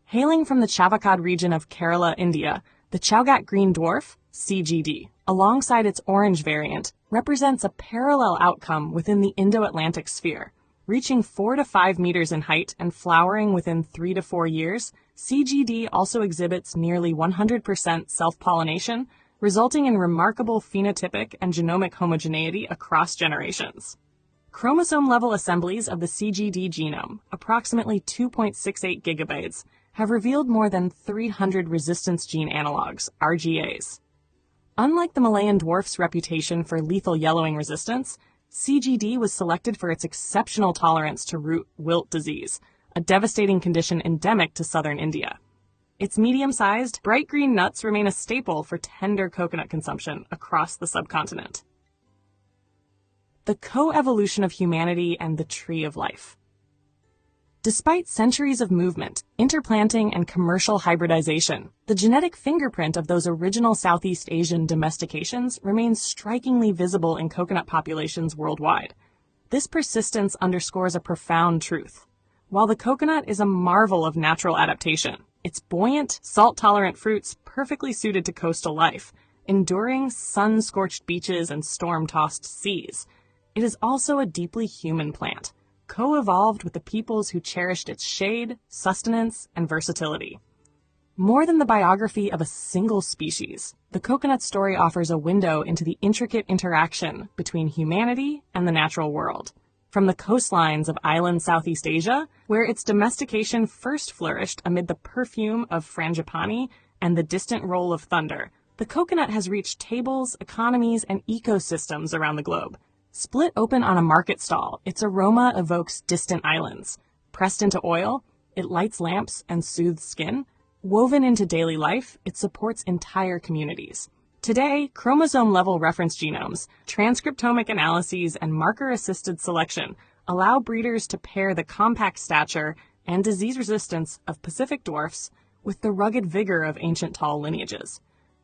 Hailing from the Chavakad region of Kerala, India, the Chowgat green dwarf, CGD, alongside its orange variant, represents a parallel outcome within the Indo-Atlantic sphere. Reaching 4 to 5 meters in height and flowering within 3 to 4 years, CGD also exhibits nearly 100% self-pollination, resulting in remarkable phenotypic and genomic homogeneity across generations. Chromosome-level assemblies of the CGD genome, approximately 2.68 gigabytes, have revealed more than 300 resistance gene analogs, RGAs. Unlike the Malayan dwarf's reputation for lethal yellowing resistance, CGD was selected for its exceptional tolerance to root wilt disease, a devastating condition endemic to southern India. Its medium-sized, bright green nuts remain a staple for tender coconut consumption across the subcontinent. The co-evolution of humanity and the tree of life. Despite centuries of movement, interplanting, and commercial hybridization, the genetic fingerprint of those original Southeast Asian domestications remains strikingly visible in coconut populations worldwide. This persistence underscores a profound truth. While the coconut is a marvel of natural adaptation, its buoyant, salt-tolerant fruits perfectly suited to coastal life, enduring sun-scorched beaches and storm-tossed seas, it is also a deeply human plant, co-evolved with the peoples who cherished its shade, sustenance, and versatility. More than the biography of a single species, the coconut story offers a window into the intricate interaction between humanity and the natural world. From the coastlines of island Southeast Asia, where its domestication first flourished amid the perfume of frangipani and the distant roll of thunder, the coconut has reached tables, economies, and ecosystems around the globe. Split open on a market stall, its aroma evokes distant islands. Pressed into oil, it lights lamps and soothes skin. Woven into daily life, it supports entire communities. Today, chromosome-level reference genomes, transcriptomic analyses, and marker-assisted selection allow breeders to pair the compact stature and disease resistance of Pacific dwarfs with the rugged vigor of ancient tall lineages.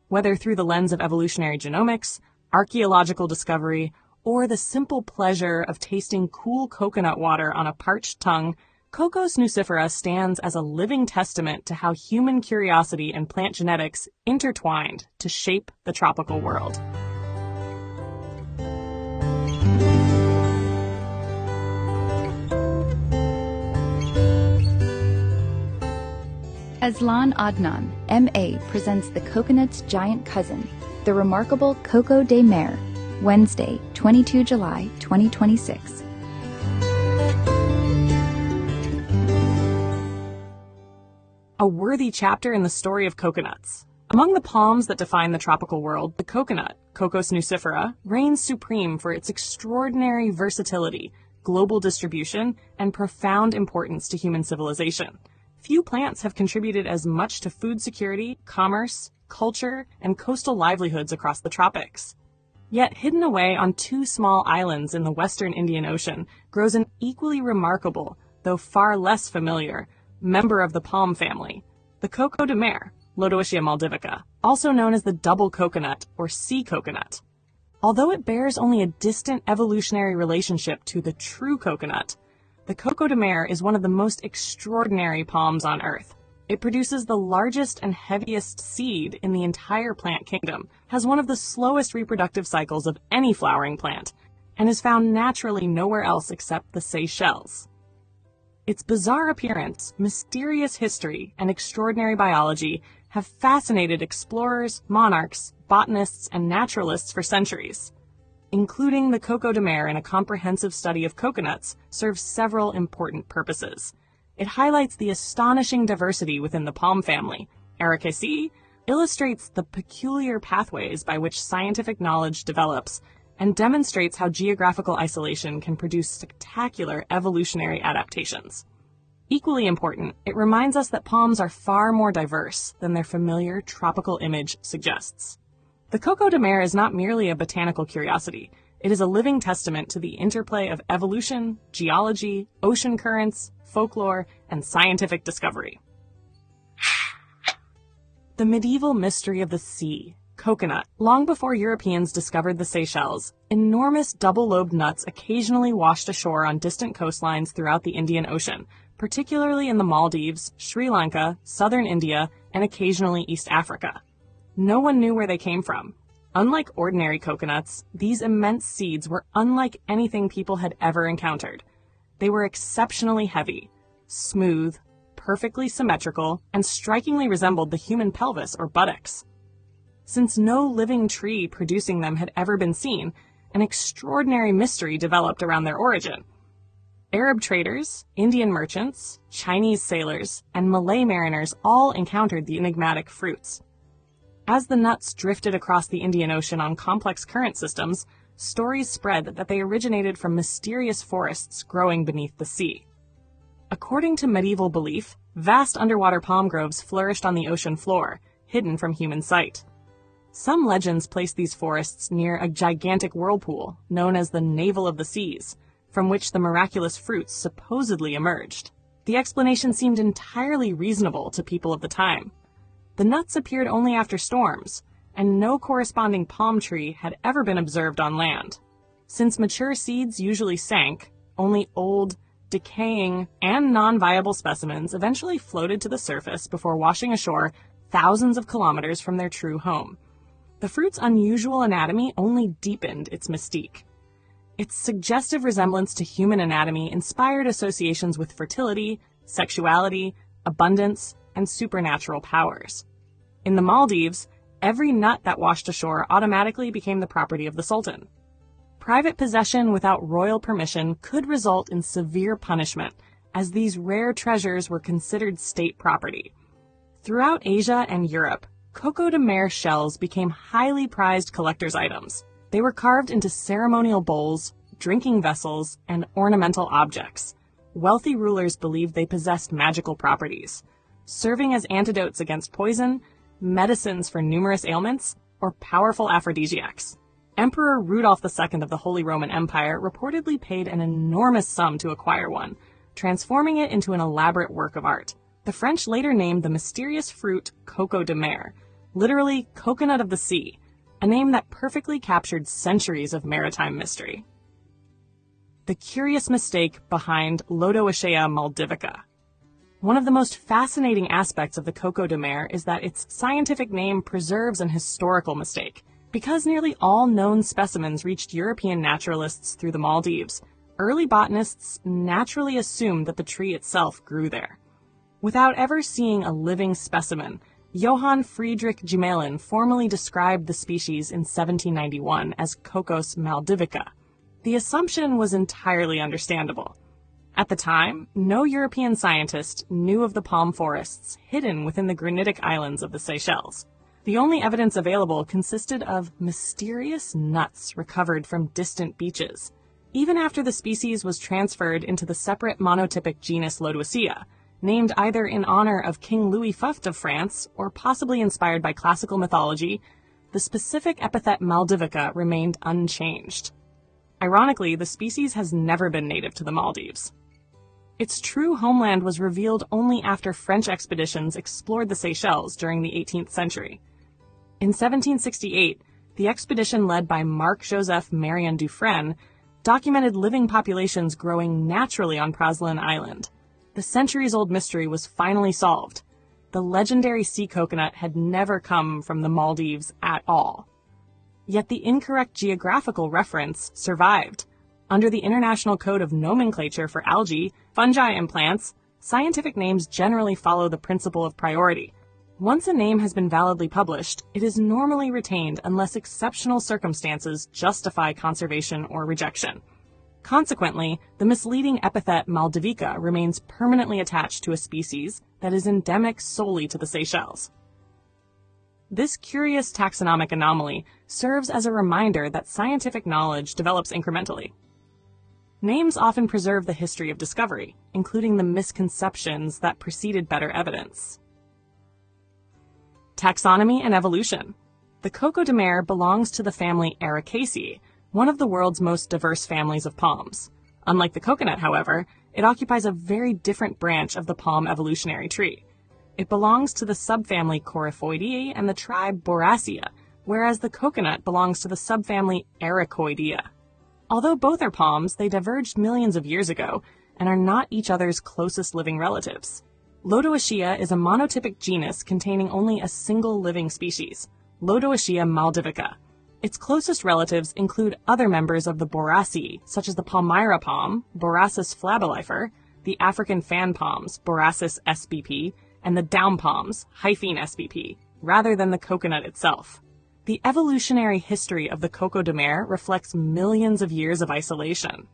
Whether through the lens of evolutionary genomics, archaeological discovery, or the simple pleasure of tasting cool coconut water on a parched tongue, Cocos nucifera stands as a living testament to how human curiosity and plant genetics intertwined to shape the tropical world. Aslan Adnan, M.A., presents the coconut's giant cousin, the remarkable Coco de Mer, Wednesday, 22 July, 2026. A worthy chapter in the story of coconuts. Among the palms that define the tropical world, the coconut, Cocos nucifera, reigns supreme for its extraordinary versatility, global distribution, and profound importance to human civilization. Few plants have contributed as much to food security, commerce, culture, and coastal livelihoods across the tropics. Yet hidden away on two small islands in the western Indian Ocean grows an equally remarkable, though far less familiar, member of the palm family, the coco de mer, Lodoicea maldivica, also known as the double coconut or sea coconut. Although it bears only a distant evolutionary relationship to the true coconut, the coco de mer is one of the most extraordinary palms on Earth. It produces the largest and heaviest seed in the entire plant kingdom, has one of the slowest reproductive cycles of any flowering plant, and is found naturally nowhere else except the Seychelles. Its bizarre appearance, mysterious history, and extraordinary biology have fascinated explorers, monarchs, botanists, and naturalists for centuries. Including the coco de mer in a comprehensive study of coconuts serves several important purposes. It highlights the astonishing diversity within the palm family. Ericaceae illustrates the peculiar pathways by which scientific knowledge develops and demonstrates how geographical isolation can produce spectacular evolutionary adaptations. Equally important, it reminds us that palms are far more diverse than their familiar tropical image suggests. The coco de mer is not merely a botanical curiosity. It is a living testament to the interplay of evolution, geology, ocean currents, folklore, and scientific discovery. The medieval mystery of the sea, coconut. Long before Europeans discovered the Seychelles, enormous double-lobed nuts occasionally washed ashore on distant coastlines throughout the Indian Ocean, particularly in the Maldives, Sri Lanka, southern India, and occasionally East Africa. No one knew where they came from. Unlike ordinary coconuts, these immense seeds were unlike anything people had ever encountered. They were exceptionally heavy, smooth, perfectly symmetrical, and strikingly resembled the human pelvis or buttocks. Since no living tree producing them had ever been seen, an extraordinary mystery developed around their origin. Arab traders, Indian merchants, Chinese sailors, and Malay mariners all encountered the enigmatic fruits. As the nuts drifted across the Indian Ocean on complex current systems, stories spread that they originated from mysterious forests growing beneath the sea. According to medieval belief, vast underwater palm groves flourished on the ocean floor, hidden from human sight. Some legends place these forests near a gigantic whirlpool, known as the Navel of the Seas, from which the miraculous fruits supposedly emerged. The explanation seemed entirely reasonable to people of the time. The nuts appeared only after storms, and no corresponding palm tree had ever been observed on land. Since mature seeds usually sank, only old, decaying, and non-viable specimens eventually floated to the surface before washing ashore thousands of kilometers from their true home. The fruit's unusual anatomy only deepened its mystique. Its suggestive resemblance to human anatomy inspired associations with fertility, sexuality, abundance, and supernatural powers. In the Maldives, every nut that washed ashore automatically became the property of the Sultan. Private possession without royal permission could result in severe punishment, as these rare treasures were considered state property. Throughout Asia and Europe, coco de mer shells became highly prized collector's items. They were carved into ceremonial bowls, drinking vessels, and ornamental objects. Wealthy rulers believed they possessed magical properties, serving as antidotes against poison, medicines for numerous ailments, or powerful aphrodisiacs. Emperor Rudolph II of the Holy Roman Empire reportedly paid an enormous sum to acquire one, transforming it into an elaborate work of art. The French later named the mysterious fruit coco de mer, literally coconut of the sea, a name that perfectly captured centuries of maritime mystery. The curious mistake behind Lodoicea maldivica. One of the most fascinating aspects of the coco de mer is that its scientific name preserves an historical mistake. Because nearly all known specimens reached European naturalists through the Maldives, early botanists naturally assumed that the tree itself grew there. Without ever seeing a living specimen, Johann Friedrich Gmelin formally described the species in 1791 as Cocos maldivica. The assumption was entirely understandable. At the time, no European scientist knew of the palm forests hidden within the granitic islands of the Seychelles. The only evidence available consisted of mysterious nuts recovered from distant beaches. Even after the species was transferred into the separate monotypic genus Lodoicea, named either in honor of King Louis Fought of France or possibly inspired by classical mythology, the specific epithet maldivica remained unchanged. Ironically, the species has never been native to the Maldives. Its true homeland was revealed only after French expeditions explored the Seychelles during the 18th century. In 1768, the expedition led by Marc-Joseph Marion Dufresne documented living populations growing naturally on Praslin Island. The centuries-old mystery was finally solved. The legendary sea coconut had never come from the Maldives at all. Yet the incorrect geographical reference survived. Under the International Code of Nomenclature for Algae, Fungi, and Plants, scientific names generally follow the principle of priority. Once a name has been validly published, it is normally retained unless exceptional circumstances justify conservation or rejection. Consequently, the misleading epithet Maldivica remains permanently attached to a species that is endemic solely to the Seychelles. This curious taxonomic anomaly serves as a reminder that scientific knowledge develops incrementally. Names often preserve the history of discovery, including the misconceptions that preceded better evidence. Taxonomy and evolution. The Coco de Mer belongs to the family Ericaceae, one of the world's most diverse families of palms. Unlike the coconut, however, it occupies a very different branch of the palm evolutionary tree. It belongs to the subfamily Coryphoideae and the tribe Boracea, whereas the coconut belongs to the subfamily Ericoidea. Although both are palms, they diverged millions of years ago and are not each other's closest living relatives. Lodoicea is a monotypic genus containing only a single living species, Lodoicea maldivica. Its closest relatives include other members of the Boraceae, such as the Palmyra palm, Borassus flabellifer, the African fan palms, Borassus sbp, and the down palms, Hyphene sbp, rather than the coconut itself. The evolutionary history of the Coco de Mer reflects millions of years of isolation.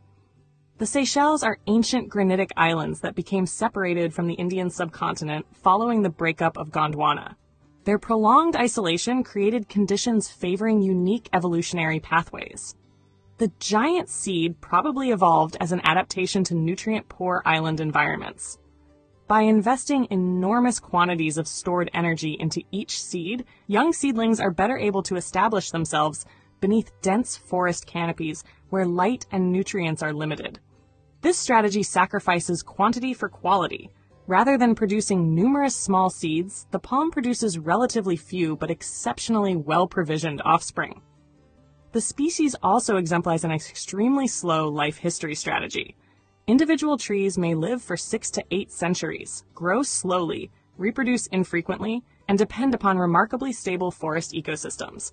The Seychelles are ancient granitic islands that became separated from the Indian subcontinent following the breakup of Gondwana. Their prolonged isolation created conditions favoring unique evolutionary pathways. The giant seed probably evolved as an adaptation to nutrient-poor island environments. By investing enormous quantities of stored energy into each seed, young seedlings are better able to establish themselves beneath dense forest canopies where light and nutrients are limited. This strategy sacrifices quantity for quality. Rather than producing numerous small seeds, the palm produces relatively few but exceptionally well-provisioned offspring. The species also exemplifies an extremely slow life history strategy. Individual trees may live for 6 to 8 centuries, grow slowly, reproduce infrequently, and depend upon remarkably stable forest ecosystems.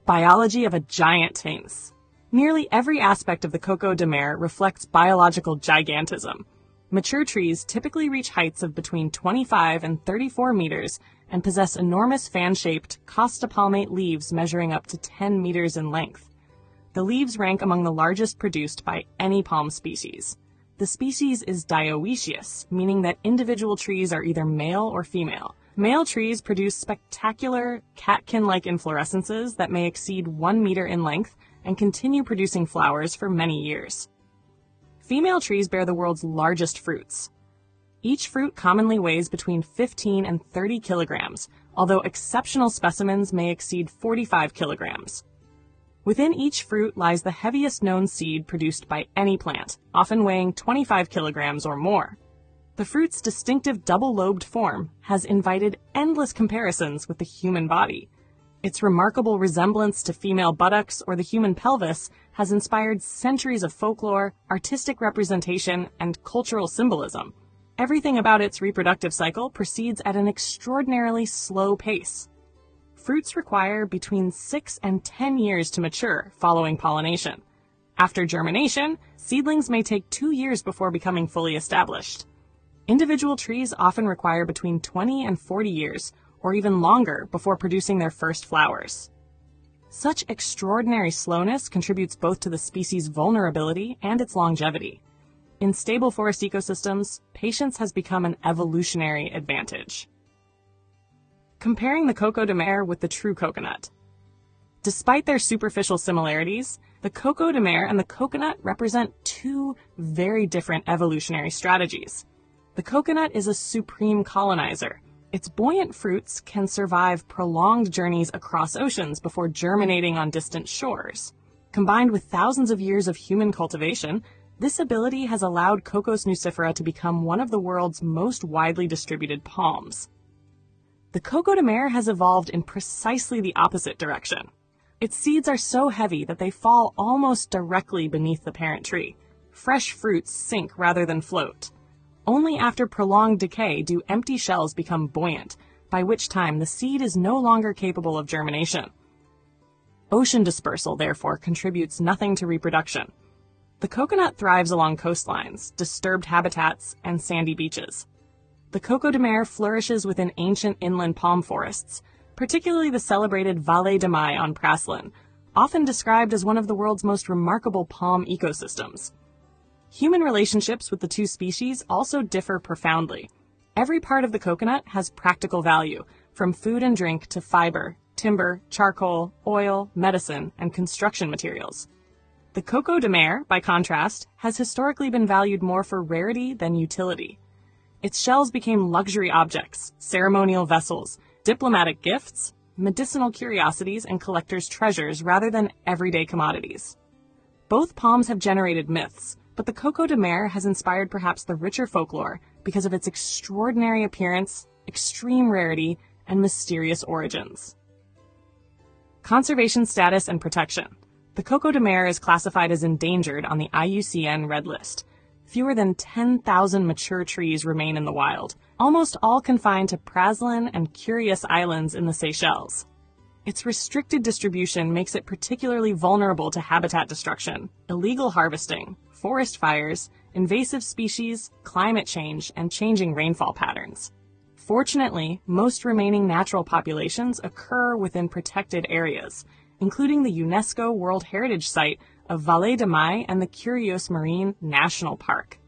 Biology of a giant tense. Nearly every aspect of the Coco de Mer reflects biological gigantism. Mature trees typically reach heights of between 25 and 34 meters and possess enormous fan-shaped, costopalmate leaves measuring up to 10 meters in length. The leaves rank among the largest produced by any palm species. The species is dioecious, meaning that individual trees are either male or female. Male trees produce spectacular, catkin-like inflorescences that may exceed 1 meter in length and continue producing flowers for many years. Female trees bear the world's largest fruits. Each fruit commonly weighs between 15 and 30 kilograms, although exceptional specimens may exceed 45 kilograms. Within each fruit lies the heaviest known seed produced by any plant, often weighing 25 kilograms or more. The fruit's distinctive double-lobed form has invited endless comparisons with the human body. Its remarkable resemblance to female buttocks or the human pelvis has inspired centuries of folklore, artistic representation, and cultural symbolism. Everything about its reproductive cycle proceeds at an extraordinarily slow pace. Fruits require between 6 and 10 years to mature following pollination. After germination, seedlings may take 2 years before becoming fully established. Individual trees often require between 20 and 40 years, or even longer, before producing their first flowers. Such extraordinary slowness contributes both to the species' vulnerability and its longevity. In stable forest ecosystems, patience has become an evolutionary advantage. Comparing the Coco de Mer with the true coconut. Despite their superficial similarities, the Coco de Mer and the coconut represent two very different evolutionary strategies. The coconut is a supreme colonizer. Its buoyant fruits can survive prolonged journeys across oceans before germinating on distant shores. Combined with thousands of years of human cultivation, This ability has allowed Cocos nucifera to become one of the world's most widely distributed palms. The coco de mer has evolved in precisely the opposite direction. Its seeds are so heavy that they fall almost directly beneath the parent tree. Fresh fruits sink rather than float. Only after prolonged decay do empty shells become buoyant, by which time the seed is no longer capable of germination. Ocean dispersal, therefore, contributes nothing to reproduction. The coconut thrives along coastlines, disturbed habitats, and sandy beaches. The coco de mer flourishes within ancient inland palm forests, particularly the celebrated Vallée de Mai on Praslin, often described as one of the world's most remarkable palm ecosystems. Human relationships with the two species also differ profoundly. Every part of the coconut has practical value, from food and drink to fiber, timber, charcoal, oil, medicine, and construction materials. The coco de mer, by contrast, has historically been valued more for rarity than utility. Its shells became luxury objects, ceremonial vessels, diplomatic gifts, medicinal curiosities, and collectors' treasures rather than everyday commodities. Both palms have generated myths, but the coco de mer has inspired perhaps the richer folklore because of its extraordinary appearance, extreme rarity, and mysterious origins. Conservation status and protection. The coco de mer is classified as endangered on the IUCN Red List. Fewer than 10,000 mature trees remain in the wild, almost all confined to Praslin and Curious Islands in the Seychelles. Its restricted distribution makes it particularly vulnerable to habitat destruction, illegal harvesting, forest fires, invasive species, climate change, and changing rainfall patterns. Fortunately, most remaining natural populations occur within protected areas, including the UNESCO World Heritage Site of Vallée de Mai and the Curios Marine National Park.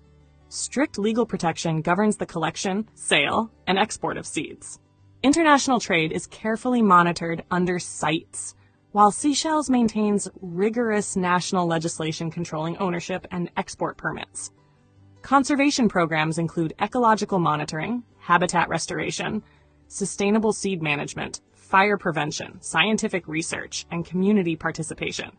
Strict legal protection governs the collection, sale, and export of seeds. International trade is carefully monitored under CITES, while Seychelles maintains rigorous national legislation controlling ownership and export permits. Conservation programs include ecological monitoring, habitat restoration, sustainable seed management, fire prevention, scientific research, and community participation.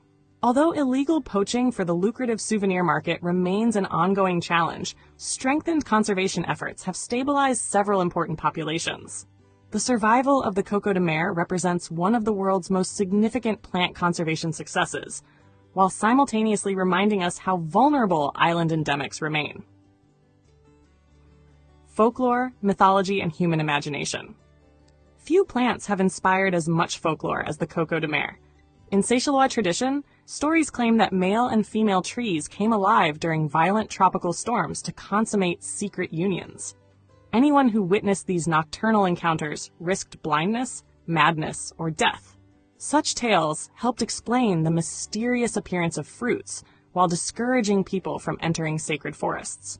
Although illegal poaching for the lucrative souvenir market remains an ongoing challenge, strengthened conservation efforts have stabilized several important populations. The survival of the coco de mer represents one of the world's most significant plant conservation successes, while simultaneously reminding us how vulnerable island endemics remain. Folklore, mythology, and human imagination. Few plants have inspired as much folklore as the coco de mer. In Seychellois tradition, stories claim that male and female trees came alive during violent tropical storms to consummate secret unions. Anyone who witnessed these nocturnal encounters risked blindness, madness, or death. Such tales helped explain the mysterious appearance of fruits while discouraging people from entering sacred forests.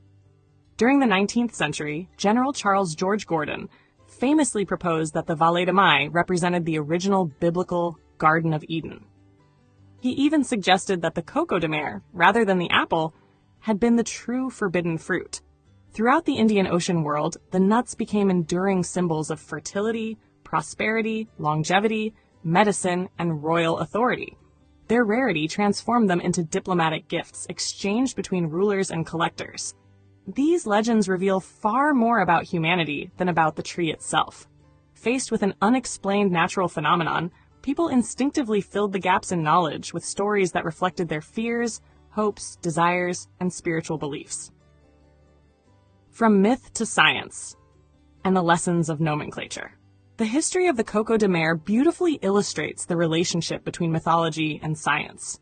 During the 19th century, General Charles George Gordon famously proposed that the Vallée de Mai represented the original biblical Garden of Eden. He even suggested that the coco de mer, rather than the apple, had been the true forbidden fruit. Throughout the Indian Ocean world, the nuts became enduring symbols of fertility, prosperity, longevity, medicine, and royal authority. Their rarity transformed them into diplomatic gifts exchanged between rulers and collectors. These legends reveal far more about humanity than about the tree itself. Faced with an unexplained natural phenomenon, people instinctively filled the gaps in knowledge with stories that reflected their fears, hopes, desires, and spiritual beliefs. From myth to science, and the lessons of nomenclature. The history of the coco de mer beautifully illustrates the relationship between mythology and science.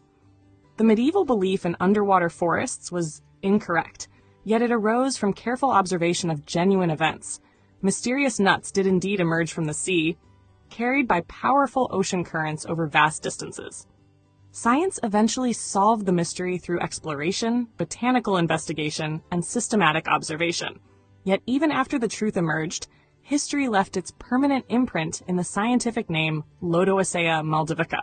The medieval belief in underwater forests was incorrect, yet it arose from careful observation of genuine events. Mysterious nuts did indeed emerge from the sea, carried by powerful ocean currents over vast distances. Science eventually solved the mystery through exploration, botanical investigation, and systematic observation. Yet even after the truth emerged, history left its permanent imprint in the scientific name Lodoicea maldivica.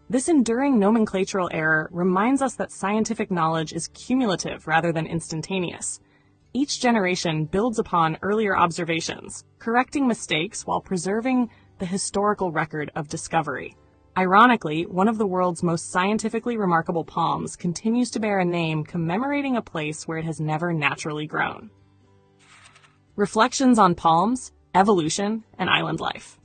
This enduring nomenclatural error reminds us that scientific knowledge is cumulative rather than instantaneous. Each generation builds upon earlier observations, correcting mistakes while preserving the historical record of discovery. Ironically, one of the world's most scientifically remarkable palms continues to bear a name commemorating a place where it has never naturally grown. Reflections on palms, evolution, and island life.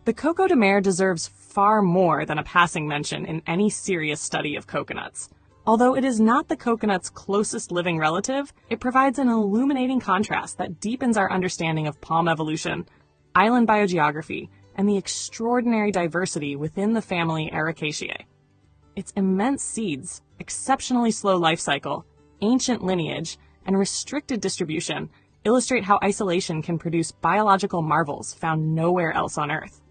The Coco de Mer deserves far more than a passing mention in any serious study of coconuts. Although it is not the coconut's closest living relative, it provides an illuminating contrast that deepens our understanding of palm evolution, island biogeography, and the extraordinary diversity within the family Ericaceae. Its immense seeds, exceptionally slow life cycle, ancient lineage, and restricted distribution illustrate how isolation can produce biological marvels found nowhere else on Earth.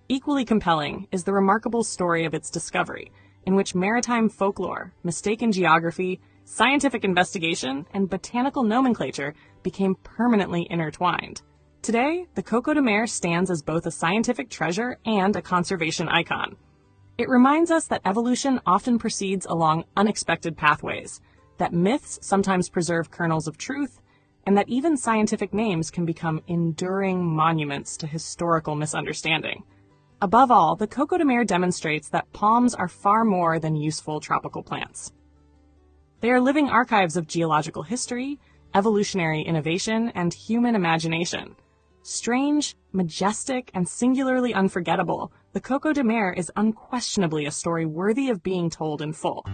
Equally compelling is the remarkable story of its discovery, in which maritime folklore, mistaken geography, scientific investigation, and botanical nomenclature became permanently intertwined. Today, the Coco de Mer stands as both a scientific treasure and a conservation icon. It reminds us that evolution often proceeds along unexpected pathways, that myths sometimes preserve kernels of truth, and that even scientific names can become enduring monuments to historical misunderstanding. Above all, the Coco de Mer demonstrates that palms are far more than useful tropical plants. They are living archives of geological history, evolutionary innovation, and human imagination. Strange, majestic, and singularly unforgettable, the Coco de Mer is unquestionably a story worthy of being told in full.